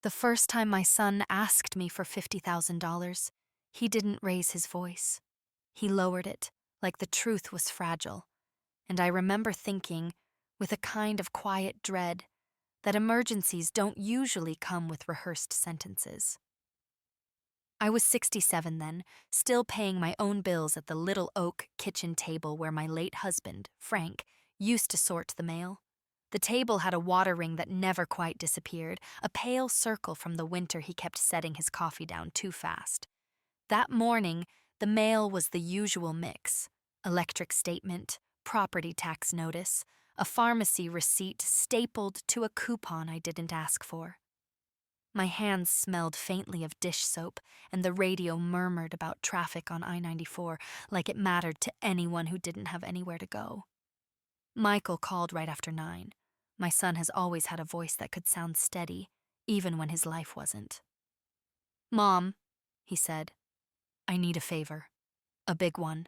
The first time my son asked me for $50,000, he didn't raise his voice. He lowered it, like the truth was fragile. And I remember thinking, with a kind of quiet dread, that emergencies don't usually come with rehearsed sentences. I was 67 then, still paying my own bills at the little oak kitchen table where my late husband, Frank, used to sort the mail. The table had a water ring that never quite disappeared, a pale circle from the winter he kept setting his coffee down too fast. That morning, the mail was the usual mix: electric statement, property tax notice, a pharmacy receipt stapled to a coupon I didn't ask for. My hands smelled faintly of dish soap, and the radio murmured about traffic on I-94 like it mattered to anyone who didn't have anywhere to go. Michael called right after 9. My son has always had a voice that could sound steady, even when his life wasn't. "Mom," he said, "I need a favor. A big one."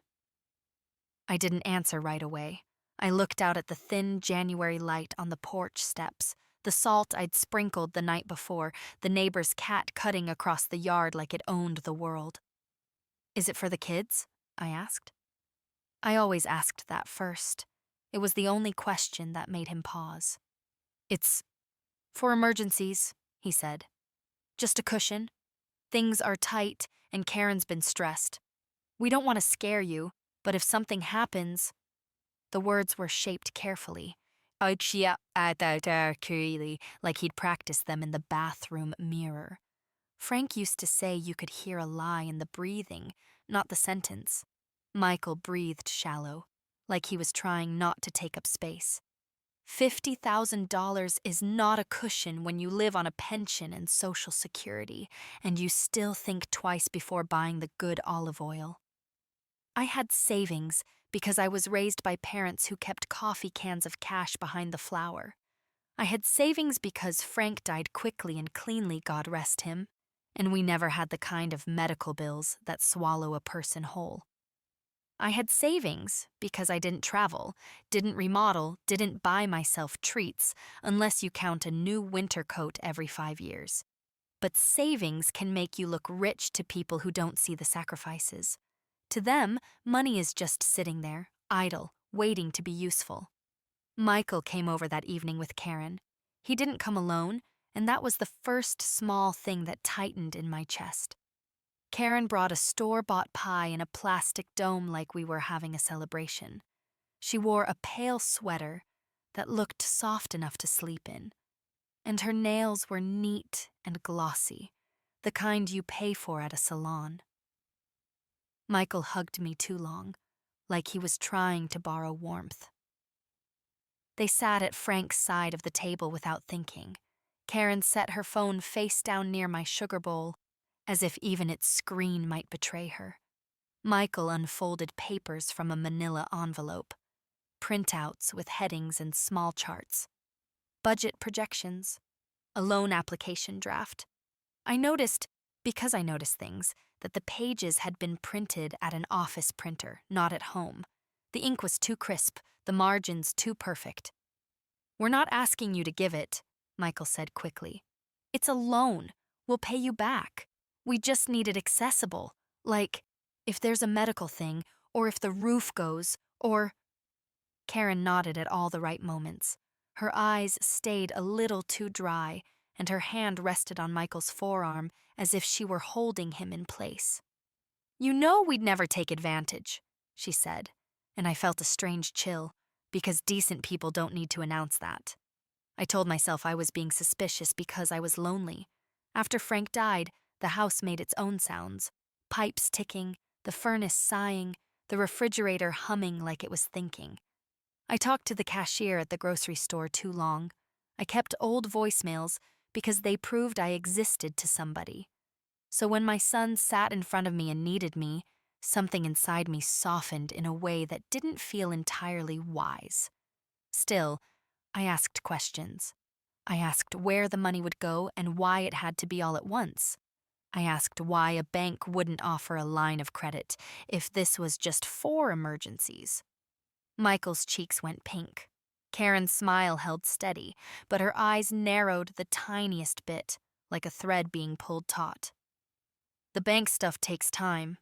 I didn't answer right away. I looked out at the thin January light on the porch steps, the salt I'd sprinkled the night before, the neighbor's cat cutting across the yard like it owned the world. "Is it for the kids?" I asked. I always asked that first. It was the only question that made him pause. "It's for emergencies," he said. "Just a cushion. Things are tight, and Karen's been stressed. We don't want to scare you, but if something happens—" The words were shaped carefully, like he'd practiced them in the bathroom mirror. Frank used to say you could hear a lie in the breathing, not the sentence. Michael breathed shallow, like he was trying not to take up space. $50,000 is not a cushion when you live on a pension and Social Security, and you still think twice before buying the good olive oil. I had savings because I was raised by parents who kept coffee cans of cash behind the flour. I had savings because Frank died quickly and cleanly, God rest him, and we never had the kind of medical bills that swallow a person whole. I had savings because I didn't travel, didn't remodel, didn't buy myself treats, unless you count a new winter coat every 5 years. But savings can make you look rich to people who don't see the sacrifices. To them, money is just sitting there, idle, waiting to be useful. Michael came over that evening with Karen. He didn't come alone, and that was the first small thing that tightened in my chest. Karen brought a store-bought pie in a plastic dome like we were having a celebration. She wore a pale sweater that looked soft enough to sleep in, and her nails were neat and glossy, the kind you pay for at a salon. Michael hugged me too long, like he was trying to borrow warmth. They sat at Frank's side of the table without thinking. Karen set her phone face down near my sugar bowl, as if even its screen might betray her. Michael unfolded papers from a manila envelope, printouts with headings and small charts, budget projections, a loan application draft. I noticed, because I noticed things, that the pages had been printed at an office printer, not at home. The ink was too crisp, the margins too perfect. "We're not asking you to give it," Michael said quickly. "It's a loan. We'll pay you back. We just need it accessible, like if there's a medical thing, or if the roof goes, or—" Karen nodded at all the right moments. Her eyes stayed a little too dry, and her hand rested on Michael's forearm as if she were holding him in place. "You know we'd never take advantage," she said, and I felt a strange chill, because decent people don't need to announce that. I told myself I was being suspicious because I was lonely. After Frank died, the house made its own sounds: pipes ticking, the furnace sighing, the refrigerator humming like it was thinking. I talked to the cashier at the grocery store too long. I kept old voicemails because they proved I existed to somebody. So when my son sat in front of me and needed me, something inside me softened in a way that didn't feel entirely wise. Still, I asked questions. I asked where the money would go and why it had to be all at once. I asked why a bank wouldn't offer a line of credit if this was just for emergencies. Michael's cheeks went pink. Karen's smile held steady, but her eyes narrowed the tiniest bit, like a thread being pulled taut. "The bank stuff takes time,"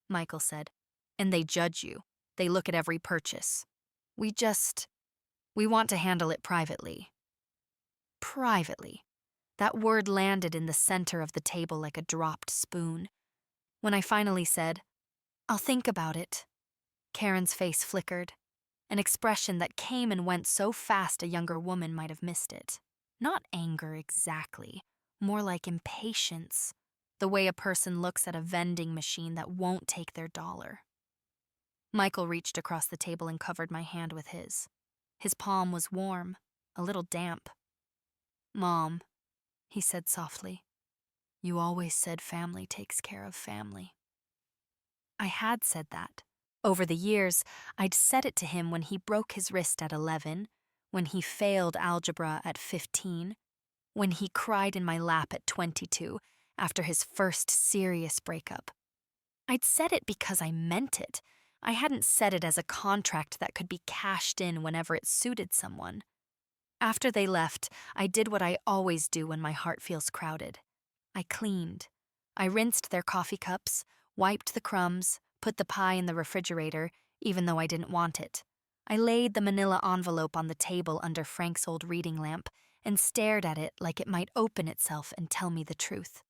Michael said, "and they judge you. They look at every purchase. We just, we want to handle it privately." Privately. That word landed in the center of the table like a dropped spoon. When I finally said, "I'll think about it," Karen's face flickered, an expression that came and went so fast a younger woman might have missed it. Not anger exactly, more like impatience, the way a person looks at a vending machine that won't take their dollar. Michael reached across the table and covered my hand with his. His palm was warm, a little damp. "Mom," he said softly, "you always said family takes care of family." I had said that. Over the years, I'd said it to him when he broke his wrist at 11, when he failed algebra at 15, when he cried in my lap at 22 after his first serious breakup. I'd said it because I meant it. I hadn't said it as a contract that could be cashed in whenever it suited someone. After they left, I did what I always do when my heart feels crowded. I cleaned. I rinsed their coffee cups, wiped the crumbs, put the pie in the refrigerator, even though I didn't want it. I laid the manila envelope on the table under Frank's old reading lamp and stared at it like it might open itself and tell me the truth.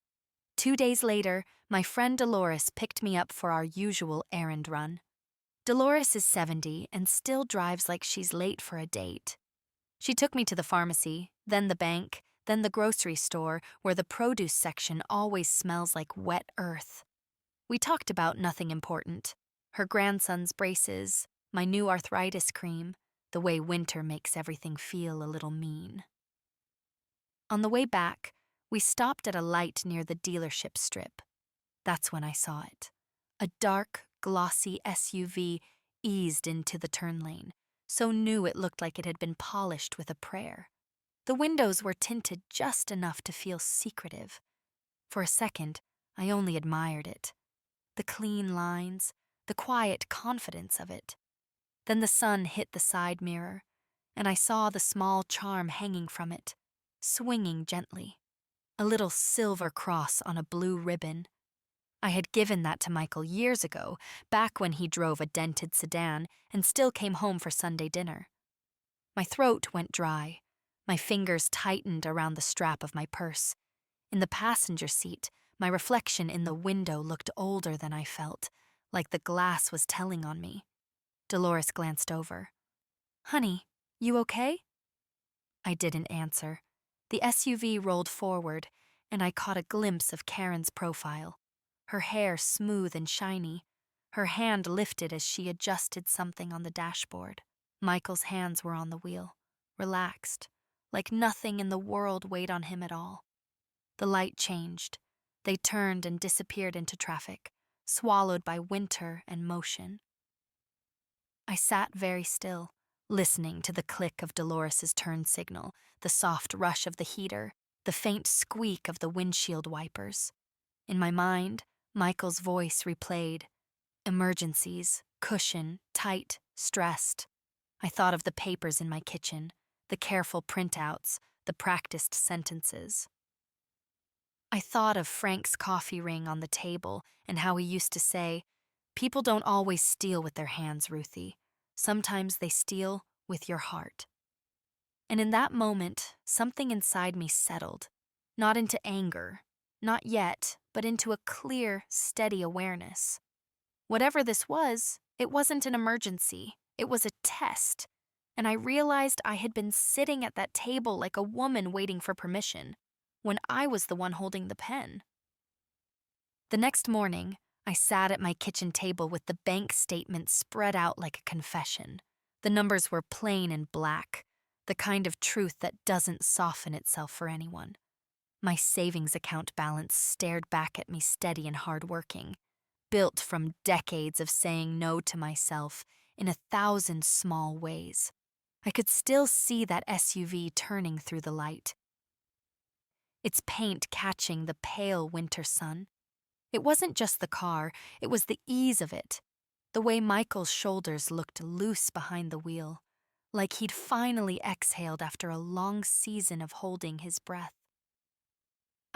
2 days later, my friend Dolores picked me up for our usual errand run. Dolores is 70 and still drives like she's late for a date. She took me to the pharmacy, then the bank, then the grocery store where the produce section always smells like wet earth. We talked about nothing important. Her grandson's braces, my new arthritis cream, the way winter makes everything feel a little mean. On the way back, we stopped at a light near the dealership strip. That's when I saw it. A dark, glossy SUV eased into the turn lane, so new it looked like it had been polished with a prayer. The windows were tinted just enough to feel secretive. For a second, I only admired it. The clean lines, the quiet confidence of it. Then the sun hit the side mirror, and I saw the small charm hanging from it, swinging gently. A little silver cross on a blue ribbon. I had given that to Michael years ago, back when he drove a dented sedan and still came home for Sunday dinner. My throat went dry. My fingers tightened around the strap of my purse. In the passenger seat, my reflection in the window looked older than I felt, like the glass was telling on me. Dolores glanced over. "Honey, you okay?" I didn't answer. The SUV rolled forward, and I caught a glimpse of Karen's profile. Her hair smooth and shiny. Her hand lifted as she adjusted something on the dashboard. Michael's hands were on the wheel, relaxed, like nothing in the world weighed on him at all. The light changed. They turned and disappeared into traffic, swallowed by winter and motion. I sat very still, listening to the click of Dolores's turn signal, the soft rush of the heater, the faint squeak of the windshield wipers. In my mind, Michael's voice replayed. Emergencies, cushion, tight, stressed. I thought of the papers in my kitchen, the careful printouts, the practiced sentences. I thought of Frank's coffee ring on the table and how he used to say, "People don't always steal with their hands, Ruthie. Sometimes they steal with your heart." And in that moment, something inside me settled, not into anger, not yet, but into a clear, steady awareness. Whatever this was, it wasn't an emergency. It was a test. And I realized I had been sitting at that table like a woman waiting for permission, when I was the one holding the pen. The next morning, I sat at my kitchen table with the bank statement spread out like a confession. The numbers were plain and black, the kind of truth that doesn't soften itself for anyone. My savings account balance stared back at me steady and hardworking, built from decades of saying no to myself in 1,000 small ways. I could still see that SUV turning through the light, its paint catching the pale winter sun. It wasn't just the car, it was the ease of it, the way Michael's shoulders looked loose behind the wheel, like he'd finally exhaled after a long season of holding his breath.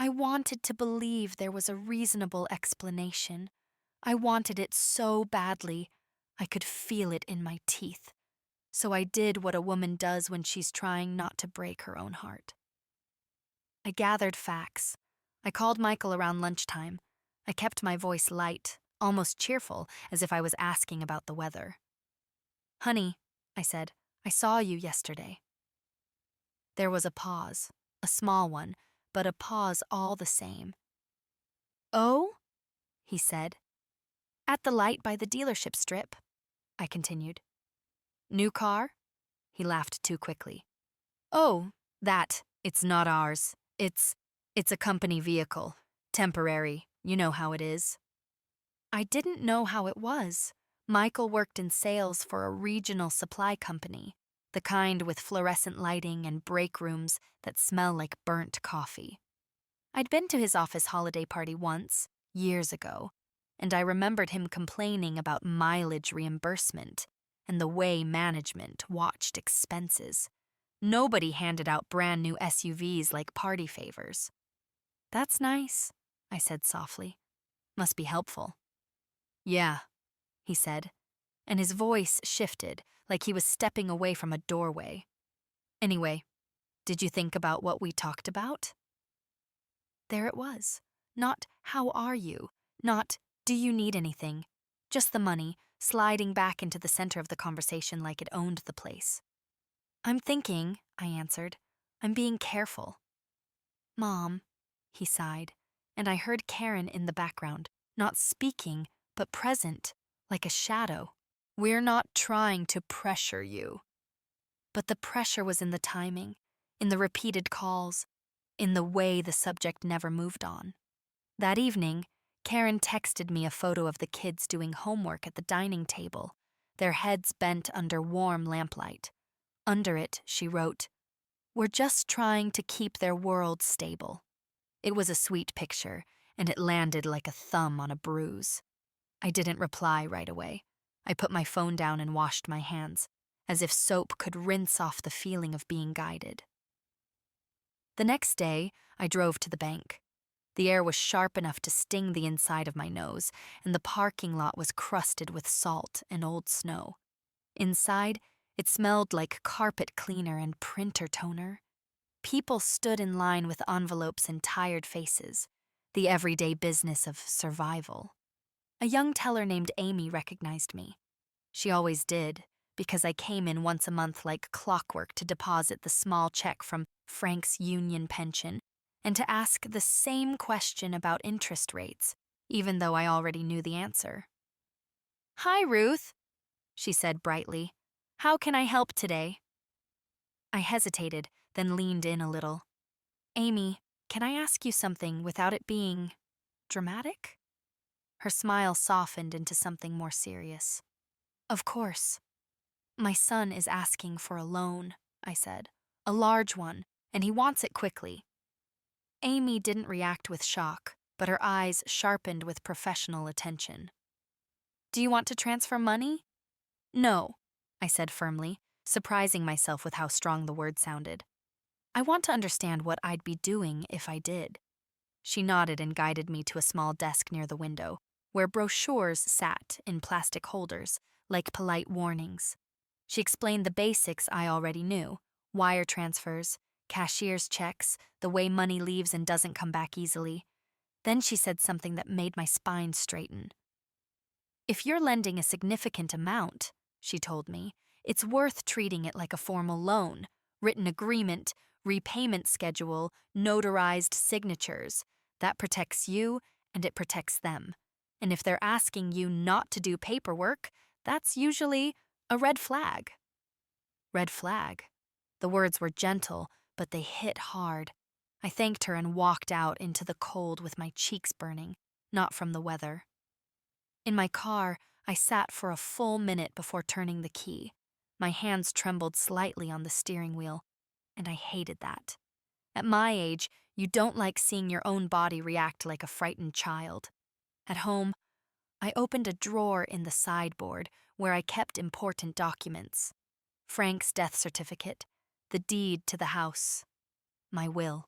I wanted to believe there was a reasonable explanation. I wanted it so badly. I could feel it in my teeth. So I did what a woman does when she's trying not to break her own heart. I gathered facts. I called Michael around lunchtime. I kept my voice light, almost cheerful, as if I was asking about the weather. "Honey," I said, "I saw you yesterday." There was a pause, a small one, but a pause all the same. "Oh?" he said. "At the light by the dealership strip," I continued. "New car?" He laughed too quickly. "Oh, that. It's not ours. It's a company vehicle. Temporary. You know how it is." I didn't know how it was. Michael worked in sales for a regional supply company, the kind with fluorescent lighting and break rooms that smell like burnt coffee. I'd been to his office holiday party once, years ago, and I remembered him complaining about mileage reimbursement and the way management watched expenses. Nobody handed out brand new SUVs like party favors. "That's nice," I said softly. "Must be helpful." "Yeah," he said, and his voice shifted like he was stepping away from a doorway. "Anyway, did you think about what we talked about?" There it was. Not "how are you?" Not "do you need anything?" Just the money, sliding back into the center of the conversation like it owned the place. "I'm thinking," I answered. "I'm being careful." "Mom," he sighed, and I heard Karen in the background, not speaking, but present, like a shadow. "We're not trying to pressure you." But the pressure was in the timing, in the repeated calls, in the way the subject never moved on. That evening, Karen texted me a photo of the kids doing homework at the dining table, their heads bent under warm lamplight. Under it, she wrote, "We're just trying to keep their world stable." It was a sweet picture, and it landed like a thumb on a bruise. I didn't reply right away. I put my phone down and washed my hands, as if soap could rinse off the feeling of being guided. The next day, I drove to the bank. The air was sharp enough to sting the inside of my nose, and the parking lot was crusted with salt and old snow. Inside, it smelled like carpet cleaner and printer toner. People stood in line with envelopes and tired faces, the everyday business of survival. A young teller named Amy recognized me. She always did, because I came in once a month like clockwork to deposit the small check from Frank's union pension and to ask the same question about interest rates, even though I already knew the answer. "Hi, Ruth," she said brightly. "How can I help today?" I hesitated, then leaned in a little. "Amy, can I ask you something without it being dramatic?" Her smile softened into something more serious. "Of course. My son is asking for a loan," I said. "A large one, and he wants it quickly." Amy didn't react with shock, but her eyes sharpened with professional attention. "Do you want to transfer money?" "No," I said firmly, surprising myself with how strong the word sounded. "I want to understand what I'd be doing if I did." She nodded and guided me to a small desk near the window, where brochures sat in plastic holders, like polite warnings. She explained the basics I already knew: wire transfers, cashier's checks, the way money leaves and doesn't come back easily. Then she said something that made my spine straighten. "If you're lending a significant amount," she told me, "it's worth treating it like a formal loan: written agreement, repayment schedule, notarized signatures. That protects you, and it protects them. And if they're asking you not to do paperwork, that's usually a red flag." Red flag. The words were gentle, but they hit hard. I thanked her and walked out into the cold with my cheeks burning, not from the weather. In my car, I sat for a full minute before turning the key. My hands trembled slightly on the steering wheel, and I hated that. At my age, you don't like seeing your own body react like a frightened child. At home, I opened a drawer in the sideboard where I kept important documents: Frank's death certificate, the deed to the house, my will.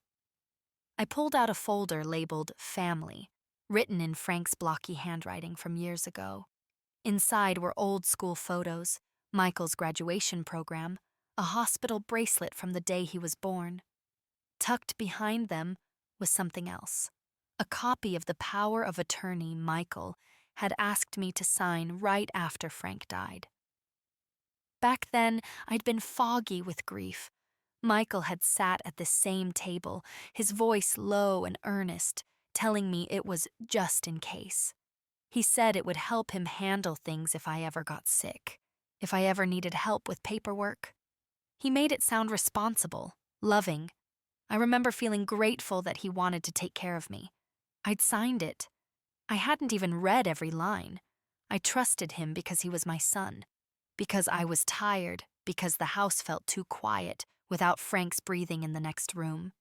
I pulled out a folder labeled Family, written in Frank's blocky handwriting from years ago. Inside were old school photos, Michael's graduation program, a hospital bracelet from the day he was born. Tucked behind them was something else, a copy of the power of attorney Michael had asked me to sign right after Frank died. Back then, I'd been foggy with grief. Michael had sat at the same table, his voice low and earnest, telling me it was just in case. He said it would help him handle things if I ever got sick, if I ever needed help with paperwork. He made it sound responsible, loving. I remember feeling grateful that he wanted to take care of me. I'd signed it. I hadn't even read every line. I trusted him because he was my son, because I was tired, because the house felt too quiet without Frank's breathing in the next room.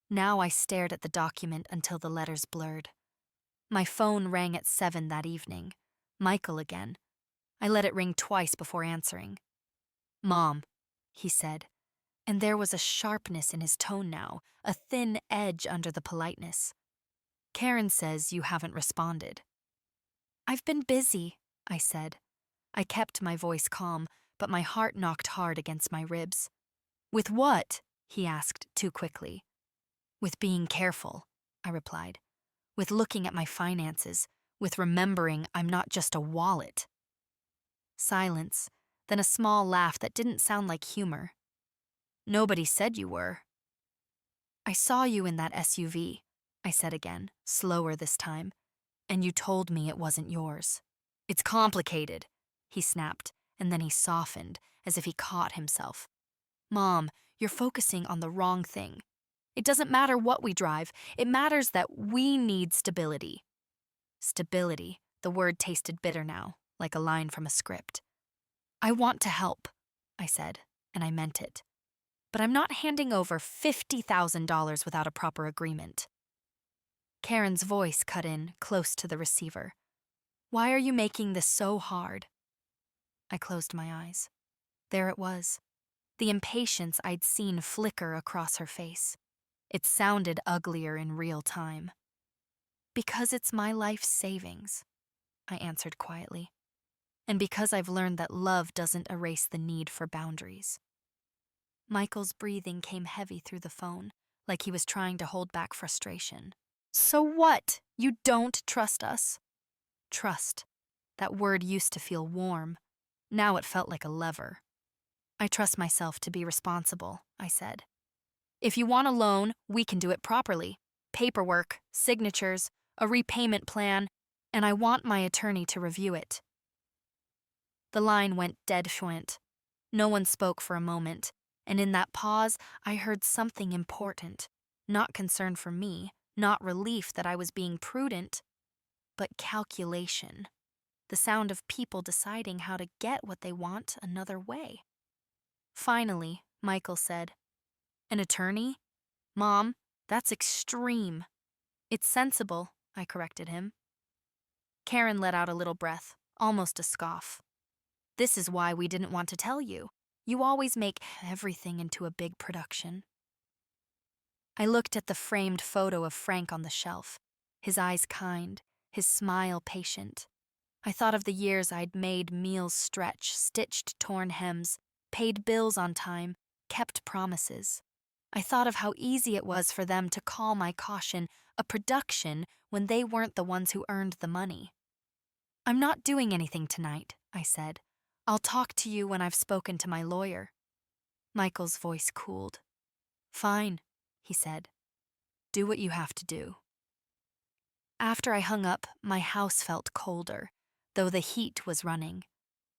Now I stared at the document until the letters blurred. My phone rang at 7 that evening. Michael again. I let it ring twice before answering. "Mom," he said, and there was a sharpness in his tone now, a thin edge under the politeness. "Karen says you haven't responded." "I've been busy," I said. I kept my voice calm, but my heart knocked hard against my ribs. "With what?" he asked too quickly. "With being careful," I replied. "With looking at my finances, with remembering I'm not just a wallet." Silence, then a small laugh that didn't sound like humor. "Nobody said you were." "I saw you in that SUV," I said again, slower this time, "and you told me it wasn't yours." "It's complicated," he snapped, and then he softened, as if he caught himself. "Mom, you're focusing on the wrong thing. It doesn't matter what we drive, it matters that we need stability." Stability, the word tasted bitter now, like a line from a script. "I want to help," I said, and I meant it. "But I'm not handing over $50,000 without a proper agreement." Karen's voice cut in, close to the receiver. "Why are you making this so hard?" I closed my eyes. There it was, the impatience I'd seen flicker across her face. It sounded uglier in real time. "Because it's my life savings," I answered quietly. "And because I've learned that love doesn't erase the need for boundaries." Michael's breathing came heavy through the phone, like he was trying to hold back frustration. "So what? You don't trust us?" Trust. That word used to feel warm. Now it felt like a lever. "I trust myself to be responsible," I said. "If you want a loan, we can do it properly. Paperwork, signatures, a repayment plan, and I want my attorney to review it." The line went dead fluent. No one spoke for a moment, and in that pause, I heard something important. Not concern for me, not relief that I was being prudent, but calculation. The sound of people deciding how to get what they want another way. Finally, Michael said, "An attorney? Mom, that's extreme." "It's sensible," I corrected him. Karen let out a little breath, almost a scoff. "This is why we didn't want to tell you. You always make everything into a big production." I looked at the framed photo of Frank on the shelf, his eyes kind, his smile patient. I thought of the years I'd made meals stretch, stitched torn hems, paid bills on time, kept promises. I thought of how easy it was for them to call my caution a production when they weren't the ones who earned the money. "I'm not doing anything tonight," I said. "I'll talk to you when I've spoken to my lawyer." Michael's voice cooled. "Fine," he said. "Do what you have to do." After I hung up, my house felt colder, though the heat was running.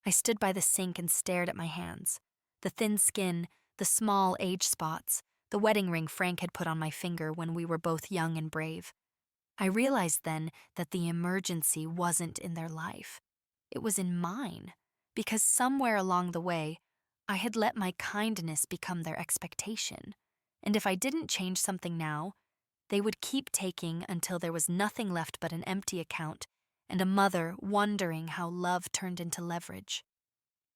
I stood by the sink and stared at my hands. The thin skin, the small age spots, the wedding ring Frank had put on my finger when we were both young and brave. I realized then that the emergency wasn't in their life. It was in mine, because somewhere along the way, I had let my kindness become their expectation. And if I didn't change something now, they would keep taking until there was nothing left but an empty account and a mother wondering how love turned into leverage.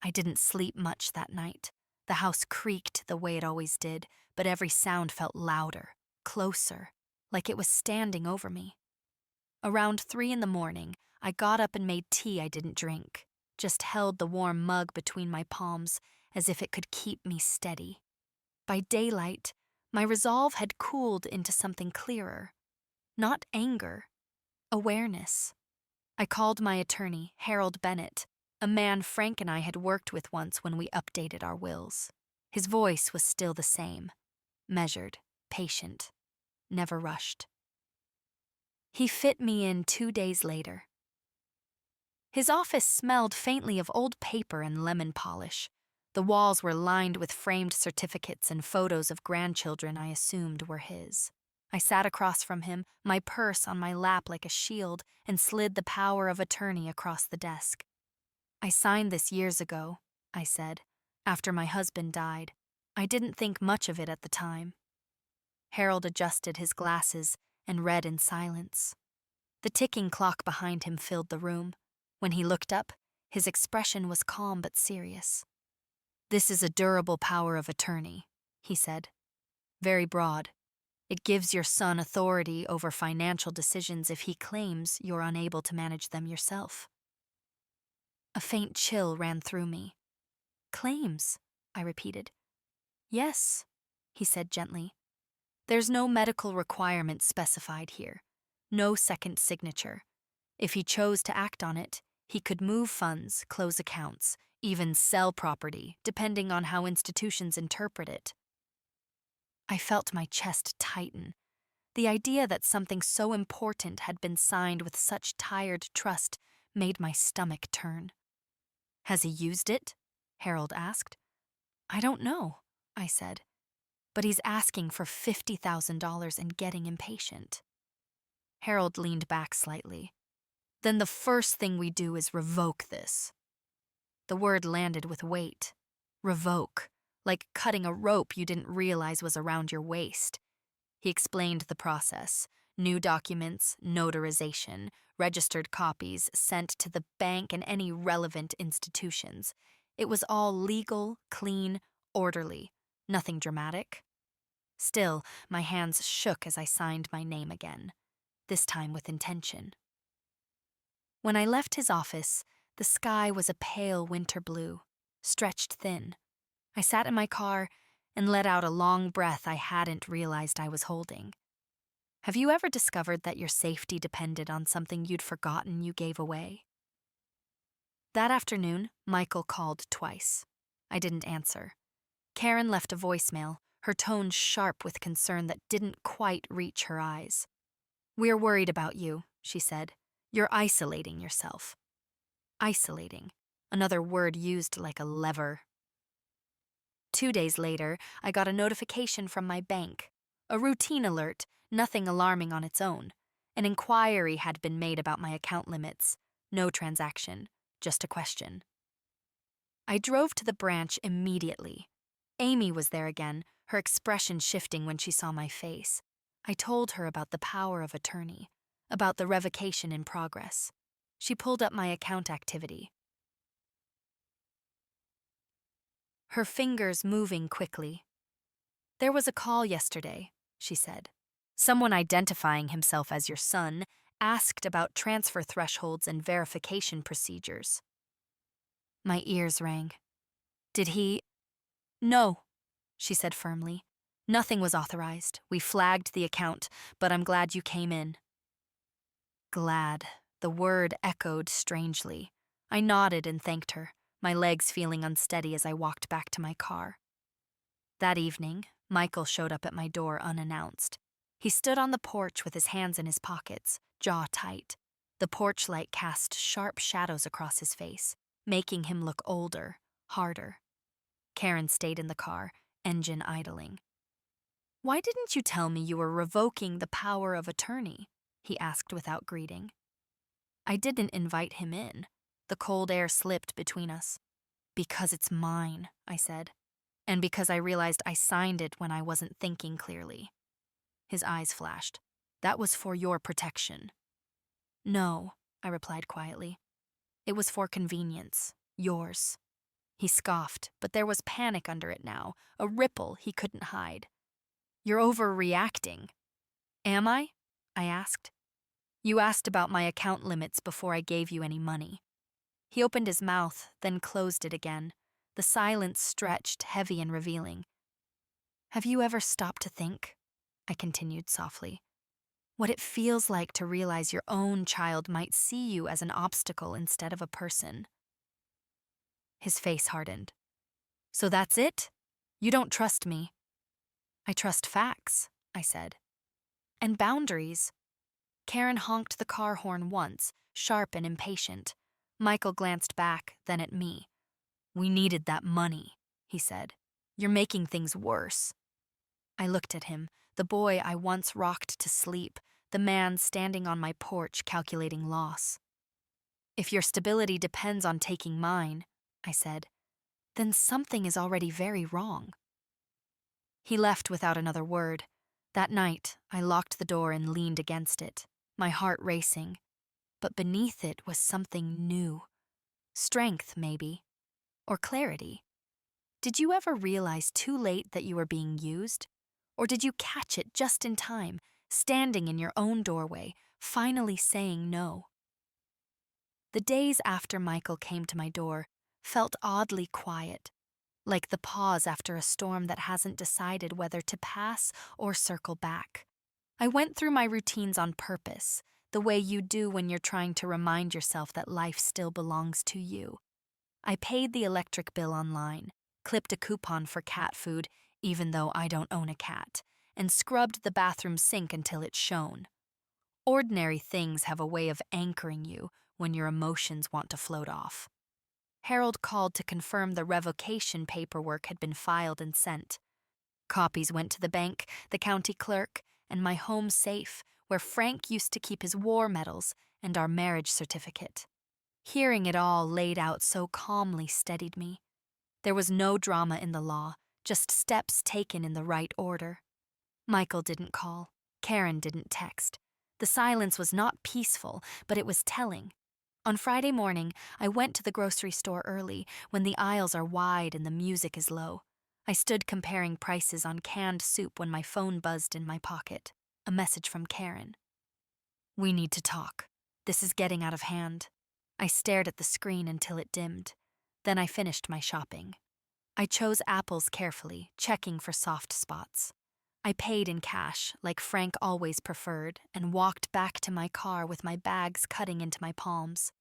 I didn't sleep much that night. The house creaked the way it always did, but every sound felt louder, closer. like it was standing over me. Around 3 in the morning, I got up and made tea I didn't drink, just held the warm mug between my palms as if it could keep me steady. By daylight, my resolve had cooled into something clearer. Not anger, awareness. I called my attorney, Harold Bennett, a man Frank and I had worked with once when we updated our wills. His voice was still the same, measured, patient, never rushed. He fit me in 2 days later. His office smelled faintly of old paper and lemon polish. The walls were lined with framed certificates and photos of grandchildren I assumed were his. I sat across from him, my purse on my lap like a shield, and slid the power of attorney across the desk. "I signed this years ago," I said, "after my husband died. I didn't think much of it at the time." Harold adjusted his glasses and read in silence. The ticking clock behind him filled the room. When he looked up, his expression was calm but serious. "This is a durable power of attorney," he said. "Very broad. It gives your son authority over financial decisions if he claims you're unable to manage them yourself." A faint chill ran through me. "Claims," I repeated. "Yes," he said gently. "There's no medical requirement specified here. No second signature. If he chose to act on it, he could move funds, close accounts, even sell property, depending on how institutions interpret it." I felt my chest tighten. The idea that something so important had been signed with such tired trust made my stomach turn. "Has he used it?" Harold asked. "I don't know," I said. "But he's asking for $50,000 and getting impatient." Harold leaned back slightly. "Then the first thing we do is revoke this." The word landed with weight. Revoke, like cutting a rope you didn't realize was around your waist. He explained the process: new documents, notarization, registered copies sent to the bank and any relevant institutions. It was all legal, clean, orderly, nothing dramatic. Still, my hands shook as I signed my name again, this time with intention. When I left his office, the sky was a pale winter blue, stretched thin. I sat in my car and let out a long breath I hadn't realized I was holding. Have you ever discovered that your safety depended on something you'd forgotten you gave away? That afternoon, Michael called twice. I didn't answer. Karen left a voicemail, her tone sharp with concern that didn't quite reach her eyes. "We're worried about you," she said. "You're isolating yourself." Isolating, another word used like a lever. 2 days later, I got a notification from my bank. A routine alert, nothing alarming on its own. An inquiry had been made about my account limits. No transaction, just a question. I drove to the branch immediately. Amy was there again, her expression shifting when she saw my face. I told her about the power of attorney, about the revocation in progress. She pulled up my account activity, her fingers moving quickly. "There was a call yesterday," she said. "Someone identifying himself as your son asked about transfer thresholds and verification procedures." My ears rang. "Did he—" "No," she said firmly. "Nothing was authorized. We flagged the account, but I'm glad you came in." Glad. The word echoed strangely. I nodded and thanked her, my legs feeling unsteady as I walked back to my car. That evening, Michael showed up at my door unannounced. He stood on the porch with his hands in his pockets, jaw tight. The porch light cast sharp shadows across his face, making him look older, harder. Karen stayed in the car, engine idling. "Why didn't you tell me you were revoking the power of attorney?" he asked without greeting. I didn't invite him in. The cold air slipped between us. "Because it's mine," I said. "And because I realized I signed it when I wasn't thinking clearly." His eyes flashed. "That was for your protection." "No," I replied quietly. "It was for convenience. Yours." He scoffed, but there was panic under it now, a ripple he couldn't hide. "You're overreacting." Am I? I asked. You asked about my account limits before I gave you any money. He opened his mouth, then closed it again. The silence stretched, heavy and revealing. Have you ever stopped to think, I continued softly, what it feels like to realize your own child might see you as an obstacle instead of a person? His face hardened. So that's it? You don't trust me. I trust facts, I said. And boundaries. Karen honked the car horn once, sharp and impatient. Michael glanced back, then at me. We needed that money, he said. You're making things worse. I looked at him, the boy I once rocked to sleep, the man standing on my porch calculating loss. If your stability depends on taking mine, I said, then something is already very wrong. He left without another word. That night, I locked the door and leaned against it, my heart racing. But beneath it was something new. Strength, maybe. Or clarity. Did you ever realize too late that you were being used? Or did you catch it just in time, standing in your own doorway, finally saying no? The days after Michael came to my door felt oddly quiet, like the pause after a storm that hasn't decided whether to pass or circle back. I went through my routines on purpose, the way you do when you're trying to remind yourself that life still belongs to you. I paid the electric bill online, clipped a coupon for cat food, even though I don't own a cat, and scrubbed the bathroom sink until it shone. Ordinary things have a way of anchoring you when your emotions want to float off. Harold called to confirm the revocation paperwork had been filed and sent. Copies went to the bank, the county clerk, and my home safe, where Frank used to keep his war medals and our marriage certificate. Hearing it all laid out so calmly steadied me. There was no drama in the law, just steps taken in the right order. Michael didn't call. Karen didn't text. The silence was not peaceful, but it was telling. On Friday morning, I went to the grocery store early, when the aisles are wide and the music is low. I stood comparing prices on canned soup when my phone buzzed in my pocket. A message from Karen. We need to talk. This is getting out of hand. I stared at the screen until it dimmed. Then I finished my shopping. I chose apples carefully, checking for soft spots. I paid in cash, like Frank always preferred, and walked back to my car with my bags cutting into my palms.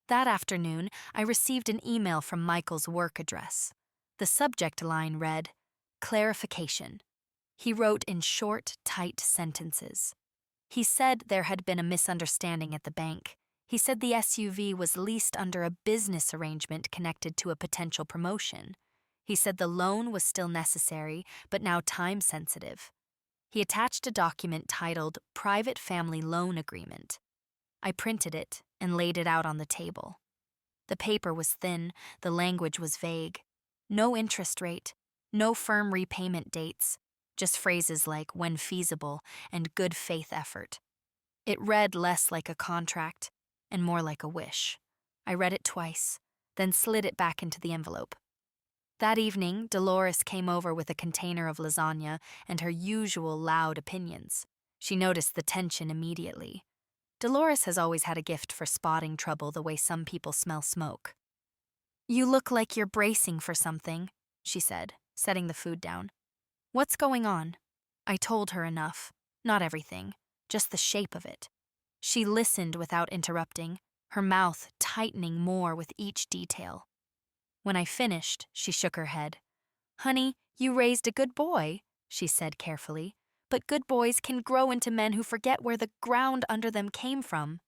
That afternoon, I received an email from Michael's work address. The subject line read, "Clarification." He wrote in short, tight sentences. He said there had been a misunderstanding at the bank. He said the SUV was leased under a business arrangement connected to a potential promotion. He said the loan was still necessary, but now time-sensitive. He attached a document titled Private Family Loan Agreement. I printed it and laid it out on the table. The paper was thin, the language was vague. No interest rate, no firm repayment dates, just phrases like when feasible and good faith effort. It read less like a contract and more like a wish. I read it twice, then slid it back into the envelope. That evening, Dolores came over with a container of lasagna and her usual loud opinions. She noticed the tension immediately. Dolores has always had a gift for spotting trouble the way some people smell smoke. You look like you're bracing for something, she said, setting the food down. What's going on? I told her enough. Not everything, just the shape of it. She listened without interrupting, her mouth tightening more with each detail. When I finished, she shook her head. Honey, you raised a good boy, she said carefully, but good boys can grow into men who forget where the ground under them came from.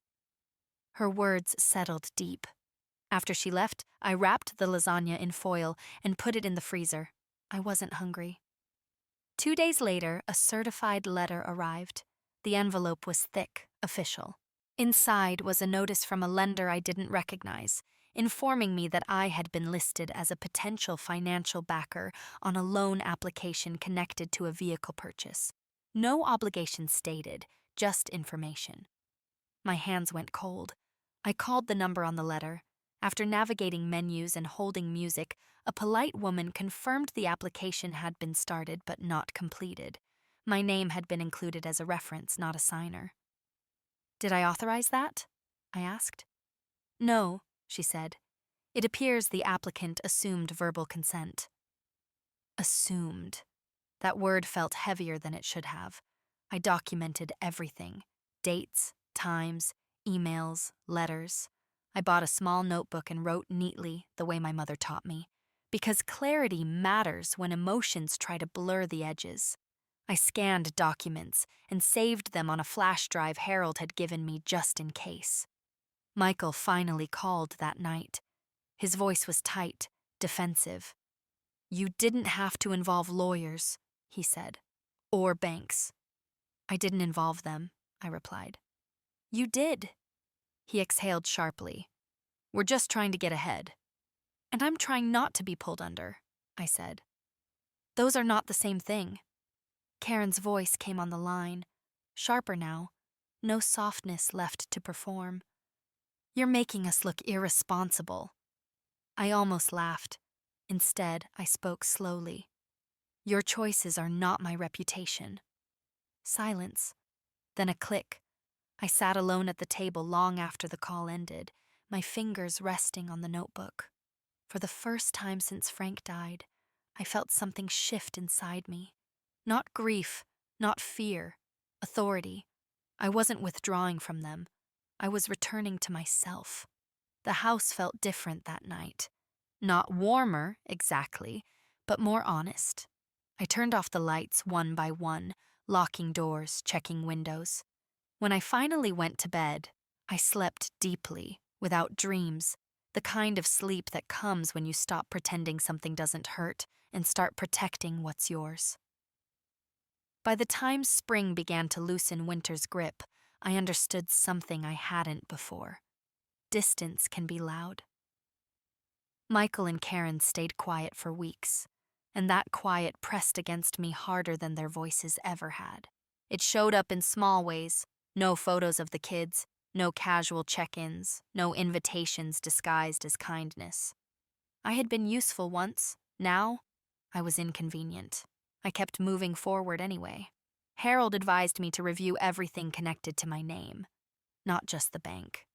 Her words settled deep. After she left, I wrapped the lasagna in foil and put it in the freezer. I wasn't hungry. 2 days later, a certified letter arrived. The envelope was thick, official. Inside was a notice from a lender I didn't recognize, informing me that I had been listed as a potential financial backer on a loan application connected to a vehicle purchase. No obligation stated, just information. My hands went cold. I called the number on the letter. After navigating menus and holding music, a polite woman confirmed the application had been started but not completed. My name had been included as a reference, not a signer. Did I authorize that? I asked. No, she said. It appears the applicant assumed verbal consent. Assumed. That word felt heavier than it should have. I documented everything: dates, times, emails, letters. I bought a small notebook and wrote neatly the way my mother taught me, because clarity matters when emotions try to blur the edges. I scanned documents and saved them on a flash drive Harold had given me just in case. Michael finally called that night. His voice was tight, defensive. You didn't have to involve lawyers, he said, or banks. I didn't involve them, I replied. You did. He exhaled sharply. We're just trying to get ahead. And I'm trying not to be pulled under, I said. Those are not the same thing. Karen's voice came on the line, sharper now, no softness left to perform. You're making us look irresponsible. I almost laughed. Instead, I spoke slowly. Your choices are not my reputation. Silence. Then a click. I sat alone at the table long after the call ended, my fingers resting on the notebook. For the first time since Frank died, I felt something shift inside me. Not grief, not fear, authority. I wasn't withdrawing from them. I was returning to myself. The house felt different that night. Not warmer, exactly, but more honest. I turned off the lights one by one, locking doors, checking windows. When I finally went to bed, I slept deeply, without dreams, the kind of sleep that comes when you stop pretending something doesn't hurt and start protecting what's yours. By the time spring began to loosen winter's grip, I understood something I hadn't before. Distance can be loud. Michael and Karen stayed quiet for weeks, and that quiet pressed against me harder than their voices ever had. It showed up in small ways: no photos of the kids, no casual check-ins, no invitations disguised as kindness. I had been useful once. Now, I was inconvenient. I kept moving forward anyway. Harold advised me to review everything connected to my name, not just the bank.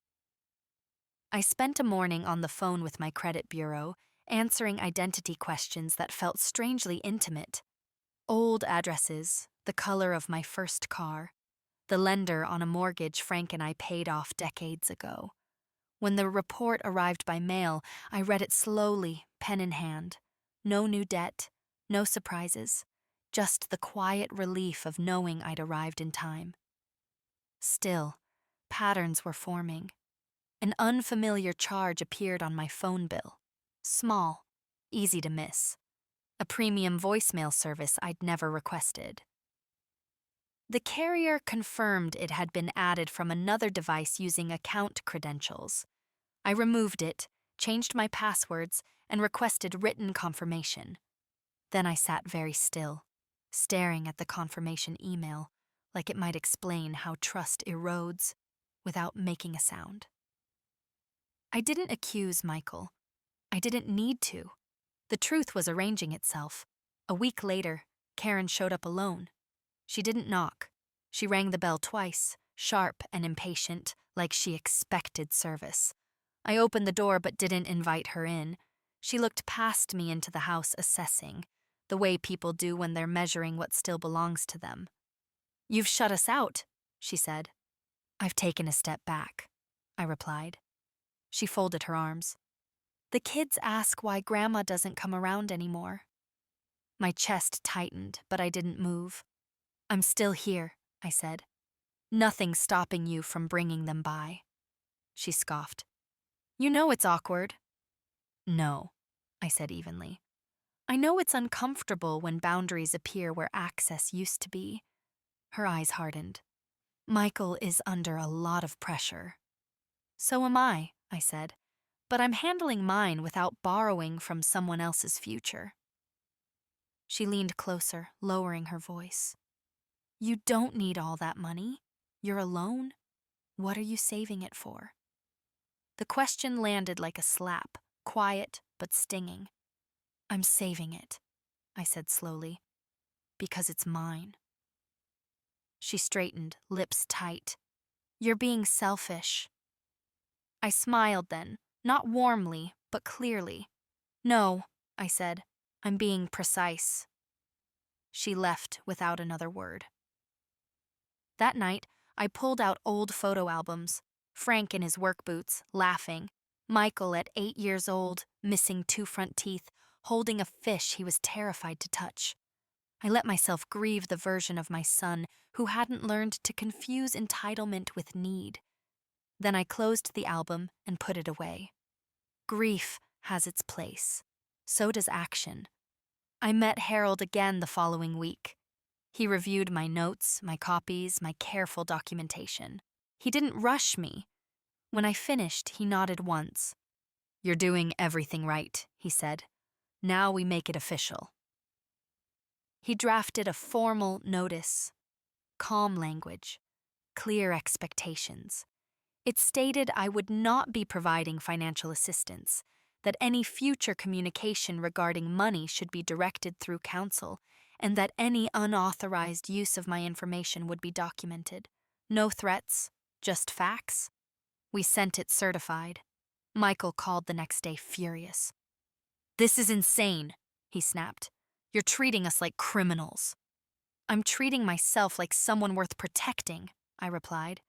I spent a morning on the phone with my credit bureau, answering identity questions that felt strangely intimate. Old addresses, the color of my first car, the lender on a mortgage Frank and I paid off decades ago. When the report arrived by mail, I read it slowly, pen in hand. No new debt, no surprises, just the quiet relief of knowing I'd arrived in time. Still, patterns were forming. An unfamiliar charge appeared on my phone bill. Small, easy to miss. A premium voicemail service I'd never requested. The carrier confirmed it had been added from another device using account credentials. I removed it, changed my passwords, and requested written confirmation. Then I sat very still, staring at the confirmation email, like it might explain how trust erodes without making a sound. I didn't accuse Michael. I didn't need to. The truth was arranging itself. A week later, Karen showed up alone. She didn't knock. She rang the bell twice, sharp and impatient, like she expected service. I opened the door but didn't invite her in. She looked past me into the house, assessing, the way people do when they're measuring what still belongs to them. You've shut us out, she said. I've taken a step back, I replied. She folded her arms. The kids ask why Grandma doesn't come around anymore. My chest tightened, but I didn't move. I'm still here, I said. Nothing's stopping you from bringing them by. She scoffed. You know it's awkward. No, I said evenly. I know it's uncomfortable when boundaries appear where access used to be. Her eyes hardened. Michael is under a lot of pressure. So am I said, but I'm handling mine without borrowing from someone else's future. She leaned closer, lowering her voice. You don't need all that money. You're alone. What are you saving it for? The question landed like a slap, quiet but stinging. I'm saving it, I said slowly, because it's mine. She straightened, lips tight. You're being selfish. I smiled then, not warmly, but clearly. No, I said. I'm being precise. She left without another word. That night, I pulled out old photo albums. Frank in his work boots, laughing. Michael at 8 years old, missing 2 front teeth, holding a fish he was terrified to touch. I let myself grieve the version of my son who hadn't learned to confuse entitlement with need. Then I closed the album and put it away. Grief has its place. So does action. I met Harold again the following week. He reviewed my notes, my copies, my careful documentation. He didn't rush me. When I finished, he nodded once. You're doing everything right, he said. Now we make it official. He drafted a formal notice. Calm language. Clear expectations. It stated I would not be providing financial assistance, that any future communication regarding money should be directed through counsel, and that any unauthorized use of my information would be documented. No threats, just facts. We sent it certified. Michael called the next day furious. This is insane, he snapped. You're treating us like criminals. I'm treating myself like someone worth protecting, I replied.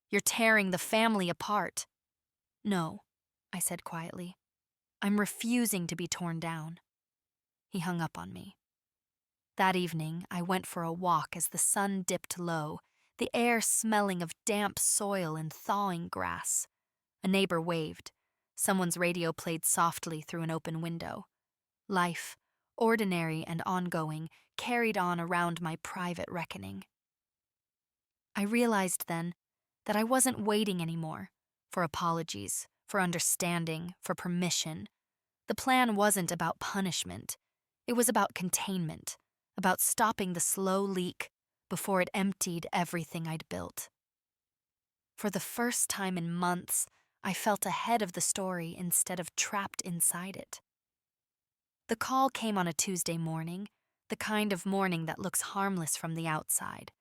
You're tearing the family apart. No, I said quietly. I'm refusing to be torn down. He hung up on me. That evening, I went for a walk as the sun dipped low, the air smelling of damp soil and thawing grass. A neighbor waved. Someone's radio played softly through an open window. Life, ordinary and ongoing, carried on around my private reckoning. I realized then that I wasn't waiting anymore for apologies, for understanding, for permission. The plan wasn't about punishment. It was about containment, about stopping the slow leak before it emptied everything I'd built. For the first time in months, I felt ahead of the story instead of trapped inside it. The call came on a Tuesday morning, the kind of morning that looks harmless from the outside.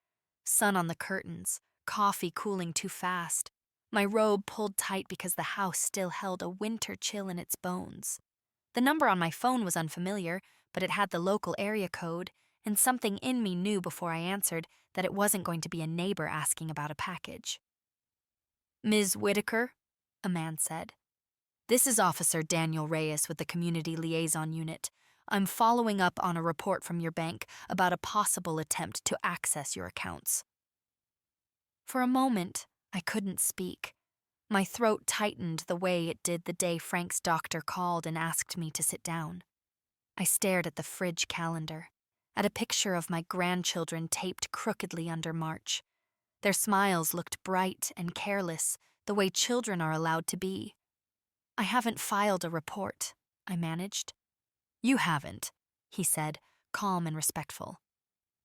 Sun on the curtains, coffee cooling too fast, my robe pulled tight because the house still held a winter chill in its bones. The number on my phone was unfamiliar, but it had the local area code, and something in me knew before I answered that it wasn't going to be a neighbor asking about a package. Ms. Whitaker, a man said. This is Officer Daniel Reyes with the Community Liaison Unit. I'm following up on a report from your bank about a possible attempt to access your accounts. For a moment, I couldn't speak. My throat tightened the way it did the day Frank's doctor called and asked me to sit down. I stared at the fridge calendar, at a picture of my grandchildren taped crookedly under March. Their smiles looked bright and careless, the way children are allowed to be. I haven't filed a report, I managed. You haven't, he said, calm and respectful.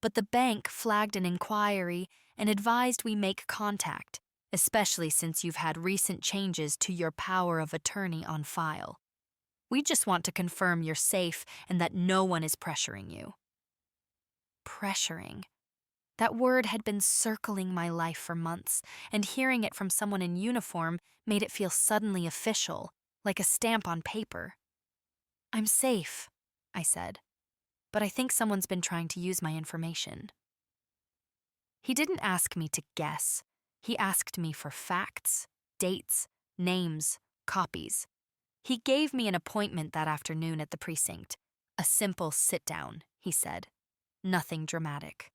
But the bank flagged an inquiry and advised we make contact, especially since you've had recent changes to your power of attorney on file. We just want to confirm you're safe and that no one is pressuring you. Pressuring. That word had been circling my life for months, and hearing it from someone in uniform made it feel suddenly official, like a stamp on paper. I'm safe, I said, but I think someone's been trying to use my information. He didn't ask me to guess. He asked me for facts, dates, names, copies. He gave me an appointment that afternoon at the precinct. A simple sit-down, he said. Nothing dramatic.